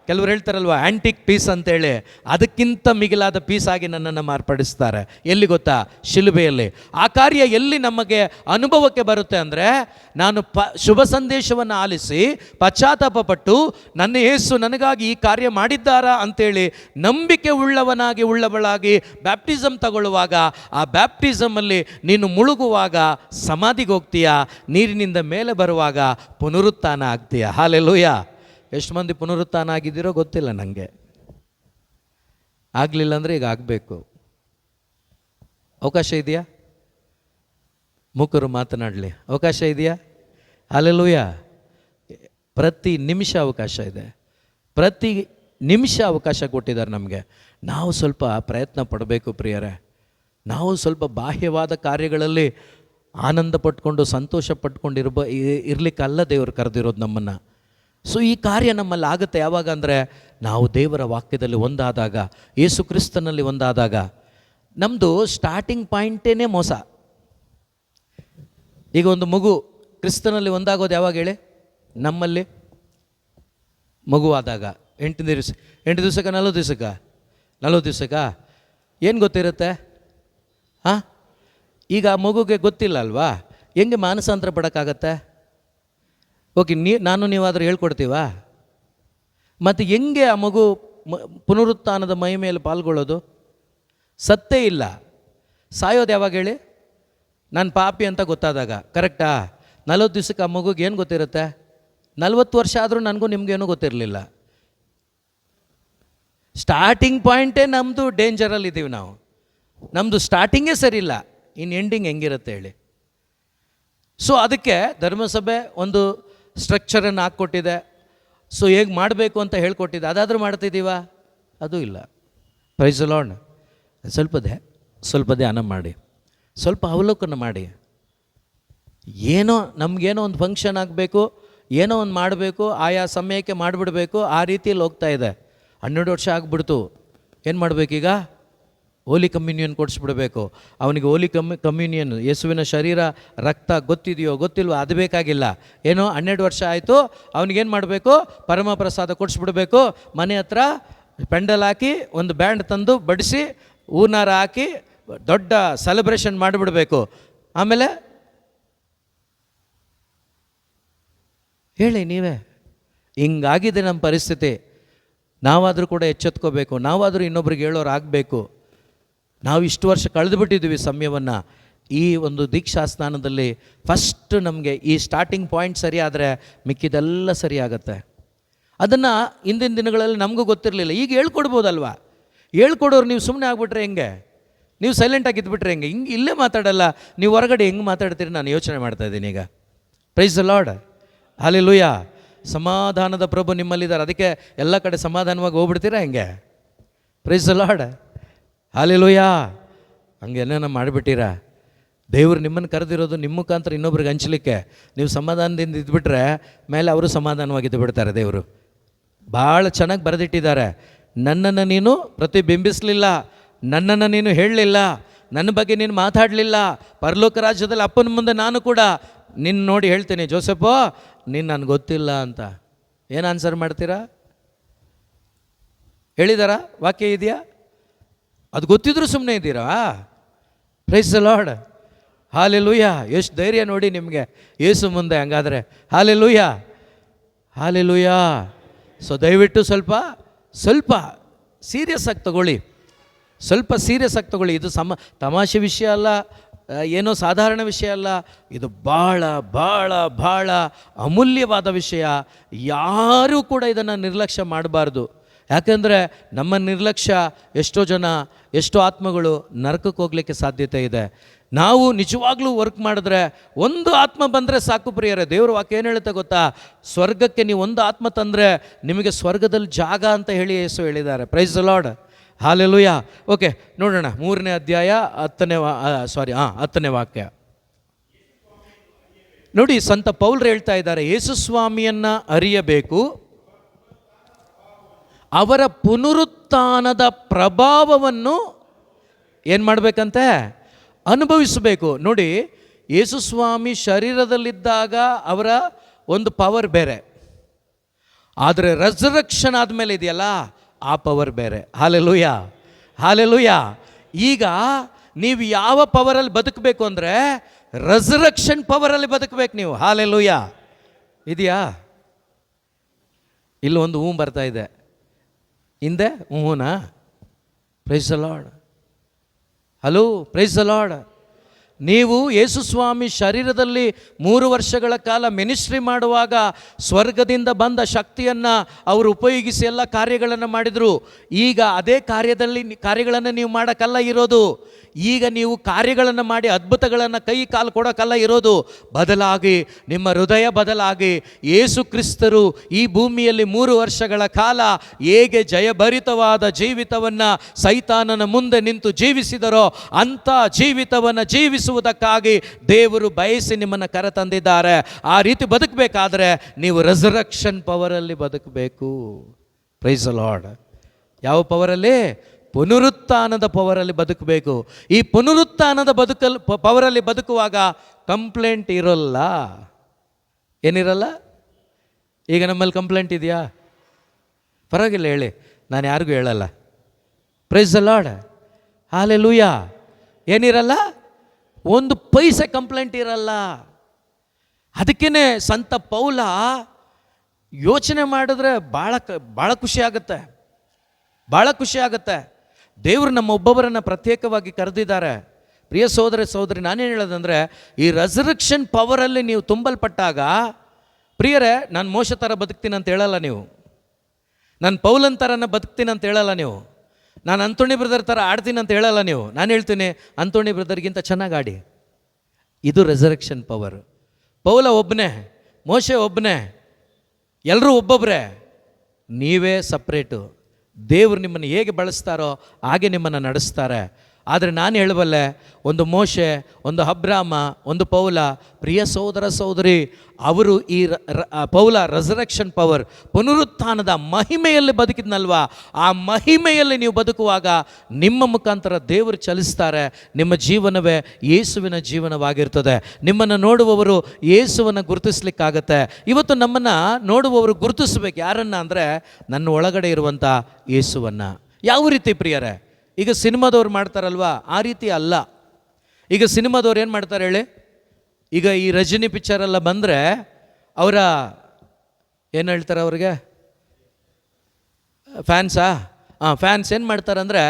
ಕೆಲವರು ಹೇಳ್ತಾರಲ್ವ, ಆ್ಯಂಟಿಕ್ ಪೀಸ್ ಅಂತೇಳಿ, ಅದಕ್ಕಿಂತ ಮಿಗಿಲಾದ ಪೀಸ್ ಆಗಿ ನನ್ನನ್ನು ಮಾರ್ಪಡಿಸ್ತಾರೆ. ಎಲ್ಲಿ ಗೊತ್ತಾ? ಶಿಲುಬೆಯಲ್ಲಿ. ಆ ಕಾರ್ಯ ಎಲ್ಲಿ ನಮಗೆ ಅನುಭವಕ್ಕೆ ಬರುತ್ತೆ ಅಂದರೆ, ನಾನು ಶುಭ ಸಂದೇಶವನ್ನು ಆಲಿಸಿ ಪಶ್ಚಾತ್ತಾಪಪಟ್ಟು ನನ್ನ ಯೇಸು ನನಗಾಗಿ ಈ ಕಾರ್ಯ ಮಾಡಿದ್ದಾರಾ ಅಂತೇಳಿ ನಂಬಿಕೆ ಉಳ್ಳವಳಾಗಿ ಬ್ಯಾಪ್ಟಿಸಮ್ ತಗೊಳ್ಳುವಾಗ, ಆ ಬ್ಯಾಪ್ಟಿಸಮಲ್ಲಿ ನೀನು ಮುಳುಗುವಾಗ ಸಮಾಧಿಗೆ ಹೋಗ್ತೀಯಾ, ನೀರಿನಿಂದ ಮೇಲೆ ಬರುವಾಗ ಪುನರುತ್ಥಾನ ಆಗ್ತೀಯ. ಹಾಲೆಲೂಯ. ಎಷ್ಟು ಮಂದಿ ಪುನರುತ್ಥಾನ ಆಗಿದ್ದೀರೋ ಗೊತ್ತಿಲ್ಲ ನನಗೆ. ಆಗಲಿಲ್ಲ ಅಂದರೆ ಈಗ ಆಗಬೇಕು. ಅವಕಾಶ ಇದೆಯಾ? ಮೂಕರು ಮಾತನಾಡಲಿ, ಅವಕಾಶ ಇದೆಯಾ? ಹಾಲೆಲೂಯ. ಪ್ರತಿ ನಿಮಿಷ ಅವಕಾಶ ಇದೆ, ಪ್ರತಿ ನಿಮಿಷ ಅವಕಾಶ ಕೊಟ್ಟಿದ್ದಾರೆ ನಮಗೆ. ನಾವು ಸ್ವಲ್ಪ ಪ್ರಯತ್ನ ಪಡಬೇಕು ಪ್ರಿಯರೇ. ನಾವು ಸ್ವಲ್ಪ ಬಾಹ್ಯವಾದ ಕಾರ್ಯಗಳಲ್ಲಿ ಆನಂದ ಪಟ್ಕೊಂಡು ಸಂತೋಷ ಪಟ್ಕೊಂಡು ಇರಲಿಕ್ಕಲ್ಲ ದೇವರು ಕರೆದಿರೋದು ನಮ್ಮನ್ನು. ಸೊ ಈ ಕಾರ್ಯ ನಮ್ಮಲ್ಲಿ ಆಗುತ್ತೆ ಯಾವಾಗ ಅಂದರೆ, ನಾವು ದೇವರ ವಾಕ್ಯದಲ್ಲಿ ಒಂದಾದಾಗ, ಯೇಸು ಕ್ರಿಸ್ತನಲ್ಲಿ ಒಂದಾದಾಗ. ನಮ್ಮದು ಸ್ಟಾರ್ಟಿಂಗ್ ಪಾಯಿಂಟೇ ಮೋಸ. ಈಗ ಒಂದು ಮಗು ಕ್ರಿಸ್ತನಲ್ಲಿ ಒಂದಾಗೋದು ಯಾವಾಗ ಹೇಳಿ? ನಮ್ಮಲ್ಲಿ ಮಗುವಾದಾಗ 8 ದಿವಸಕ್ಕೆ 40 ದಿವಸಕ್ಕೆ ಏನು ಗೊತ್ತಿರುತ್ತೆ? ಈಗ ಆ ಮಗುಗೆ ಗೊತ್ತಿಲ್ಲ ಅಲ್ವಾ, ಹೆಂಗೆ ಮಾನಸಾಂತರ ಪಡೋಕ್ಕಾಗತ್ತೆ? ಓಕೆ, ನೀವಾದರೂ ಹೇಳ್ಕೊಡ್ತೀವಾ? ಮತ್ತು ಹೆಂಗೆ ಆ ಮಗು ಪುನರುತ್ಥಾನದ ಮಹಿಮೆಯಲ್ಲಿ ಪಾಲ್ಗೊಳ್ಳೋದು? ಸತ್ತೇ ಇಲ್ಲ, ಸಾಯೋದು ಯಾವಾಗ ಹೇಳಿ? ನಾನು ಪಾಪಿ ಅಂತ ಗೊತ್ತಾದಾಗ. ಕರೆಕ್ಟಾ? 40 ದಿವಸಕ್ಕೆ ಆ ಮಗುಗೆ ಏನು ಗೊತ್ತಿರುತ್ತೆ? 40 ವರ್ಷ ಆದರೂ ನನಗೂ ನಿಮಗೇನೂ ಗೊತ್ತಿರಲಿಲ್ಲ. ಸ್ಟಾರ್ಟಿಂಗ್ ಪಾಯಿಂಟೇ ನಮ್ಮದು ಡೇಂಜರಲ್ಲಿದ್ದೀವಿ ನಾವು. ನಮ್ಮದು ಸ್ಟಾರ್ಟಿಂಗೇ ಸರಿ ಇಲ್ಲ, ಇನ್ನು ಎಂಡಿಂಗ್ ಹೆಂಗಿರುತ್ತೆ ಹೇಳಿ? ಸೊ ಅದಕ್ಕೆ ಧರ್ಮಸಭೆ ಒಂದು ಸ್ಟ್ರಕ್ಚರನ್ನು ಹಾಕ್ಕೊಟ್ಟಿದೆ. ಸೊ ಹೇಗೆ ಮಾಡಬೇಕು ಅಂತ ಹೇಳ್ಕೊಟ್ಟಿದೆ. ಅದಾದರೂ ಮಾಡ್ತಿದ್ದೀವಾ? ಅದು ಇಲ್ಲ. Praise the lord. ಸ್ವಲ್ಪ ಧ್ಯಾನ ಮಾಡಿ, ಸ್ವಲ್ಪ ಅವಲೋಕನ ಮಾಡಿ. ನಮಗೇನೋ ಒಂದು ಫಂಕ್ಷನ್ ಆಗಬೇಕು, ಏನೋ ಒಂದು ಮಾಡಬೇಕು, ಆಯಾ ಸಮಯಕ್ಕೆ ಮಾಡಿಬಿಡಬೇಕು, ಆ ರೀತಿಯಲ್ಲಿ ಹೋಗ್ತಾ ಇದೆ. 12 ವರ್ಷ ಆಗಿಬಿಡ್ತು, ಏನು ಮಾಡಬೇಕೀಗ? ಹೋಲಿ ಕಮ್ಯುನಿಯನ್ ಕೊಡಿಸ್ಬಿಡ್ಬೇಕು ಅವನಿಗೆ. ಹೋಲಿ ಕಮ್ಯುನಿಯನ್, ಯೇಸುವಿನ ಶರೀರ ರಕ್ತ ಗೊತ್ತಿದೆಯೋ ಗೊತ್ತಿಲ್ವೋ ಅದು ಬೇಕಾಗಿಲ್ಲ. ಏನೋ 12 ವರ್ಷ ಆಯಿತು, ಅವನಿಗೇನು ಮಾಡಬೇಕು? ಪರಮ ಪ್ರಸಾದ ಕೊಡಿಸ್ಬಿಡ್ಬೇಕು. ಮನೆ ಹತ್ರ ಪೆಂಡಲ್ ಹಾಕಿ ಒಂದು ಬ್ಯಾಂಡ್ ತಂದು ಬಡಿಸಿ ಹೂನಾರ ಹಾಕಿ ದೊಡ್ಡ ಸೆಲೆಬ್ರೇಷನ್ ಮಾಡಿಬಿಡಬೇಕು. ಆಮೇಲೆ ಹೇಳಿ ನೀವೇ. ಹಿಂಗಾಗಿದೆ ನಮ್ಮ ಪರಿಸ್ಥಿತಿ. ನಾವಾದರೂ ಕೂಡ ಎಚ್ಚೆತ್ಕೋಬೇಕು, ನಾವಾದರೂ ಇನ್ನೊಬ್ರಿಗೆ ಹೇಳೋರು ಆಗಬೇಕು. ನಾವು ಇಷ್ಟು ವರ್ಷ ಕಳೆದುಬಿಟ್ಟಿದ್ದೀವಿ ಸಮಯವನ್ನು. ಈ ಒಂದು ದೀಕ್ಷಾ ಸ್ನಾನದಲ್ಲಿ ಫಸ್ಟ್ ನಮಗೆ ಈ ಸ್ಟಾರ್ಟಿಂಗ್ ಪಾಯಿಂಟ್ ಸರಿ ಆದರೆ ಮಿಕ್ಕಿದೆಲ್ಲ ಸರಿ ಆಗುತ್ತೆ. ಅದನ್ನು ಹಿಂದಿನ ದಿನಗಳಲ್ಲಿ ನಮಗೂ ಗೊತ್ತಿರಲಿಲ್ಲ. ಈಗ ಹೇಳ್ಕೊಡ್ಬೋದಲ್ವಾ? ಹೇಳ್ಕೊಡೋರು ನೀವು ಸುಮ್ಮನೆ ಆಗ್ಬಿಟ್ರೆ ಹೆಂಗೆ? ನೀವು ಸೈಲೆಂಟಾಗಿ ಇದ್ಬಿಟ್ರೆ ಹೆಂಗೆ? ಹಿಂಗೆ ಇಲ್ಲೇ ಮಾತಾಡಲ್ಲ, ನೀವು ಹೊರಗಡೆ ಹೆಂಗೆ ಮಾತಾಡ್ತೀರಿ ನಾನು ಯೋಚನೆ ಮಾಡ್ತಾಯಿದ್ದೀನಿ ಈಗ. Praise the Lord, hallelujah. ಸಮಾಧಾನದ ಪ್ರಭು ನಿಮ್ಮಲ್ಲಿದ್ದಾರೆ, ಅದಕ್ಕೆ ಎಲ್ಲ ಕಡೆ ಸಮಾಧಾನವಾಗಿ ಹೋಗ್ಬಿಡ್ತೀರಾ ಹೆಂಗೆ? Praise the Lord, hallelujah. ಹಂಗೇನೇನ ಮಾಡಿಬಿಟ್ಟಿರಾ? ದೇವರು ನಿಮ್ಮನ್ನು ಕರೆದಿರೋದು ನಿಮ್ಮ ಮುಖಾಂತರ ಇನ್ನೊಬ್ರಿಗೆ ಹಂಚಲಿಕ್ಕೆ. ನೀವು ಸಮಾಧಾನದಿಂದ ಇದ್ಬಿಟ್ರೆ ಮೇಲೆ ಅವರು ಸಮಾಧಾನವಾಗಿ ಇದ್ದುಬಿಡ್ತಾರೆ. ದೇವರು ಭಾಳ ಚೆನ್ನಾಗಿ ಬರೆದಿಟ್ಟಿದ್ದಾರೆ. ನನ್ನನ್ನು ನೀನು ಪ್ರತಿಬಿಂಬಿಸಲಿಲ್ಲ, ನನ್ನನ್ನು ನೀನು ಹೇಳಲಿಲ್ಲ, ನನ್ನ ಬಗ್ಗೆ ನೀನು ಮಾತಾಡಲಿಲ್ಲ. ಪರಲೋಕ ರಾಜ್ಯದಲ್ಲಿ ಅಪ್ಪನ ಮುಂದೆ ನಾನು ಕೂಡ ನಿನ್ನ ನೋಡಿ ಹೇಳ್ತೀನಿ, ಜೋಸೆಫೋ ನೀನು ನನಗೆ ಗೊತ್ತಿಲ್ಲ ಅಂತ. ಏನು ಆನ್ಸರ್ ಮಾಡ್ತೀರಾ? ಹೇಳಿದಾರಾ? ವಾಕ್ಯ ಇದೆಯಾ? ಅದು ಗೊತ್ತಿದ್ರೂ ಸುಮ್ಮನೆ ಇದ್ದೀರಾ? Price the Lord, hallelujah. ಎಷ್ಟು ಧೈರ್ಯ ನೋಡಿ ನಿಮಗೆ ಯೇಸು ಮುಂದೆ ಹಂಗಾದರೆ. Hallelujah, hallelujah. ಸೊ ದಯವಿಟ್ಟು ಸ್ವಲ್ಪ ಸೀರಿಯಸ್ ಆಗಿ ತಗೊಳ್ಳಿ, ಸ್ವಲ್ಪ ಸೀರಿಯಸ್ ಆಗಿ ತಗೊಳ್ಳಿ. ಇದು ತಮಾಷೆ ವಿಷಯ ಅಲ್ಲ, ಏನೋ ಸಾಧಾರಣ ವಿಷಯ ಅಲ್ಲ. ಇದು ಭಾಳ ಭಾಳ ಭಾಳ ಅಮೂಲ್ಯವಾದ ವಿಷಯ. ಯಾರೂ ಕೂಡ ಇದನ್ನು ನಿರ್ಲಕ್ಷ್ಯ ಮಾಡಬಾರ್ದು. ಯಾಕೆಂದರೆ ನಮ್ಮ ನಿರ್ಲಕ್ಷ್ಯ ಎಷ್ಟೋ ಆತ್ಮಗಳು ನರಕಕ್ಕೆ ಹೋಗಲಿಕ್ಕೆ ಸಾಧ್ಯತೆ ಇದೆ. ನಾವು ನಿಜವಾಗ್ಲೂ ವರ್ಕ್ ಮಾಡಿದ್ರೆ ಒಂದು ಆತ್ಮ ಬಂದರೆ ಸಾಕು ಪ್ರಿಯರೇ. ದೇವ್ರ ವಾಕ್ಯ ಏನು ಹೇಳುತ್ತೆ ಗೊತ್ತಾ? ಸ್ವರ್ಗಕ್ಕೆ ನೀವು ಒಂದು ಆತ್ಮ ತಂದರೆ ನಿಮಗೆ ಸ್ವರ್ಗದಲ್ಲಿ ಜಾಗ ಅಂತ ಹೇಳಿ ಯೇಸು ಹೇಳಿದ್ದಾರೆ. Price the Lord, hallelujah. Okay, ನೋಡೋಣ 3ನೇ ಅಧ್ಯಾಯ 10ನೇ ವಾಕ್ಯ ನೋಡಿ. ಸಂತ ಪೌಲ್ರು ಹೇಳ್ತಾ ಇದ್ದಾರೆ, ಯೇಸು ಸ್ವಾಮಿಯನ್ನು ಅರಿಯಬೇಕು, ಅವರ ಪುನರುತ್ಥಾನದ ಪ್ರಭಾವವನ್ನು ಏನು ಮಾಡಬೇಕಂತೆ? ಅನುಭವಿಸಬೇಕು. ನೋಡಿ, ಯೇಸು ಸ್ವಾಮಿ ಶರೀರದಲ್ಲಿದ್ದಾಗ ಅವರ ಒಂದು ಪವರ್ ಬೇರೆ, ಆದರೆ ರೆಸರಕ್ಷನ್ ಆದಮೇಲೆ ಇದೆಯಲ್ಲ ಆ ಪವರ್ ಬೇರೆ. Hallelujah, hallelujah. ಈಗ ನೀವು ಯಾವ ಪವರಲ್ಲಿ ಬದುಕಬೇಕು ಅಂದರೆ ರೆಸರಕ್ಷನ್ ಪವರಲ್ಲಿ ಬದುಕಬೇಕು ನೀವು. ಹಾಲೆಲೂಯಾ. ಇದೆಯಾ? ಇಲ್ಲಿ ಒಂದು ಹೂ ಬರ್ತಾ ಇದೆ ಹಿಂದೆ, ಹೂನಾ? Praise the Lord, hello, praise the Lord. ನೀವು ಯೇಸು ಸ್ವಾಮಿ ಶರೀರದಲ್ಲಿ 3 ವರ್ಷಗಳ ಕಾಲ ಮಿನಿಸ್ಟ್ರಿ ಮಾಡುವಾಗ ಸ್ವರ್ಗದಿಂದ ಬಂದ ಶಕ್ತಿಯನ್ನು ಅವರು ಉಪಯೋಗಿಸಿ ಎಲ್ಲ ಕಾರ್ಯಗಳನ್ನು ಮಾಡಿದರು. ಈಗ ಅದೇ ಕಾರ್ಯಗಳನ್ನು ನೀವು ಮಾಡೋಕ್ಕಲ್ಲ ಇರೋದು. ಈಗ ನೀವು ಕಾರ್ಯಗಳನ್ನು ಮಾಡಿ ಅದ್ಭುತಗಳನ್ನು ಕೈ ಕಾಲು ಕೊಡೋಕ್ಕಲ್ಲ ಇರೋದು. ಬದಲಾಗಿ ನಿಮ್ಮ ಹೃದಯ ಬದಲಾಗಿ ಯೇಸು ಕ್ರಿಸ್ತರು ಈ ಭೂಮಿಯಲ್ಲಿ 3 ವರ್ಷಗಳ ಕಾಲ ಹೇಗೆ ಜಯಭರಿತವಾದ ಜೀವಿತವನ್ನು ಸೈತಾನನ ಮುಂದೆ ನಿಂತು ಜೀವಿಸಿದರೋ ಅಂಥ ಜೀವಿತವನ್ನು ಜೀವಿಸುವುದಕ್ಕಾಗಿ ದೇವರು ಬಯಸಿ ನಿಮ್ಮನ್ನು ಕರೆತಂದಿದ್ದಾರೆ. ಆ ರೀತಿ ಬದುಕಬೇಕಾದ್ರೆ ನೀವು ರೆಸರಕ್ಷನ್ ಪವರಲ್ಲಿ ಬದುಕಬೇಕು. Price the lord. ಯಾವ ಪವರಲ್ಲಿ? ಪುನರುತ್ಥಾನದ ಪವರಲ್ಲಿ ಬದುಕಬೇಕು. ಈ ಪುನರುತ್ಥಾನದ ಪವರಲ್ಲಿ ಬದುಕುವಾಗ ಕಂಪ್ಲೇಂಟ್ ಇರೋಲ್ಲ. ಏನಿರಲ್ಲ? ಈಗ ನಮ್ಮಲ್ಲಿ ಕಂಪ್ಲೇಂಟ್ ಇದೆಯಾ? ಪರವಾಗಿಲ್ಲ, ಹೇಳಿ, ನಾನು ಯಾರಿಗೂ ಹೇಳಲ್ಲ. Praise the Lord, hallelujah. ಏನಿರಲ್ಲ? ಒಂದು ಪೈಸೆ ಕಂಪ್ಲೇಂಟ್ ಇರಲ್ಲ. ಅದಕ್ಕೇ ಸಂತ ಪೌಲ ಯೋಚನೆ ಮಾಡಿದ್ರೆ ಭಾಳ ಖುಷಿ ಆಗುತ್ತೆ, ಭಾಳ ಖುಷಿ ಆಗುತ್ತೆ. ದೇವರು ನಮ್ಮ ಒಬ್ಬೊಬ್ಬರನ್ನು ಪ್ರತ್ಯೇಕವಾಗಿ ಕರೆದಿದ್ದಾರೆ. ಪ್ರಿಯ ಸಹೋದರಿ, ನಾನೇನು ಹೇಳೋದಂದರೆ, ಈ ರೆಸರಕ್ಷನ್ ಪವರಲ್ಲಿ ನೀವು ತುಂಬಲ್ಪಟ್ಟಾಗ, ಪ್ರಿಯರೇ, ನಾನು ಮೋಶ ಥರ ಬದುಕ್ತೀನಿ ಅಂತ ಹೇಳಲ್ಲ ನೀವು, ನಾನು ಪೌಲನ್ ಥರನ ಬದುಕ್ತೀನಿ ಅಂತ ಹೇಳಲ್ಲ ನೀವು, ನಾನು ಅಂತೋಣಿ ಬ್ರದರ್ ಥರ ಆಡ್ತೀನಿ ಅಂತ ಹೇಳಲ್ಲ ನೀವು. ನಾನು ಹೇಳ್ತೀನಿ, ಅಂತೋಣಿ ಬ್ರದರ್ಗಿಂತ ಚೆನ್ನಾಗಿ ಆಡಿ. ಇದು ರೆಸರಕ್ಷನ್ ಪವರ್. ಪೌಲ ಒಬ್ಬನೇ, ಮೋಶೆ ಒಬ್ಬನೇ, ಎಲ್ಲರೂ ಒಬ್ಬೊಬ್ಬರೇ, ನೀವೇ ಸಪ್ರೇಟು. ದೇವರು ನಿಮ್ಮನ್ನು ಹೇಗೆ ಬಳಸ್ತಾರೋ ಹಾಗೆ ನಿಮ್ಮನ್ನು ನಡೆಸ್ತಾರೆ. ಆದರೆ ನಾನು ಹೇಳಬಲ್ಲೆ, ಒಂದು ಮೋಶೆ, ಒಂದು ಅಬ್ರಾಮ, ಒಂದು ಪೌಲ, ಪ್ರಿಯ ಸಹೋದರಿ, ಅವರು ಈ ಪೌಲ ರೆಸರಕ್ಷನ್ ಪವರ್, ಪುನರುತ್ಥಾನದ ಮಹಿಮೆಯಲ್ಲಿ ಬದುಕಿದ್ನಲ್ವಾ, ಆ ಮಹಿಮೆಯಲ್ಲಿ ನೀವು ಬದುಕುವಾಗ ನಿಮ್ಮ ಮುಖಾಂತರ ದೇವರು ಚಲಿಸ್ತಾರೆ. ನಿಮ್ಮ ಜೀವನವೇ ಯೇಸುವಿನ ಜೀವನವಾಗಿರ್ತದೆ. ನಿಮ್ಮನ್ನು ನೋಡುವವರು ಯೇಸುವನ್ನು ಗುರುತಿಸ್ಲಿಕ್ಕಾಗತ್ತೆ. ಇವತ್ತು ನಮ್ಮನ್ನು ನೋಡುವವರು ಗುರುತಿಸ್ಬೇಕು. ಯಾರನ್ನು ಅಂದರೆ ನನ್ನ ಒಳಗಡೆ ಇರುವಂಥ ಯೇಸುವನ್ನು. ಯಾವ ರೀತಿ ಪ್ರಿಯರೇ? ಈಗ ಸಿನಿಮಾದವ್ರು ಮಾಡ್ತಾರಲ್ವಾ, ಆ ರೀತಿ ಅಲ್ಲ. ಈಗ ಸಿನಿಮಾದವ್ರು ಏನು ಮಾಡ್ತಾರೆ ಹೇಳಿ? ಈಗ ಈ ರಜನಿ ಪಿಕ್ಚರೆಲ್ಲ ಬಂದರೆ ಅವರ ಏನು ಹೇಳ್ತಾರೆ ಅವ್ರಿಗೆ? ಫ್ಯಾನ್ಸಾ? ಫ್ಯಾನ್ಸ್ ಏನು ಮಾಡ್ತಾರಂದರೆ,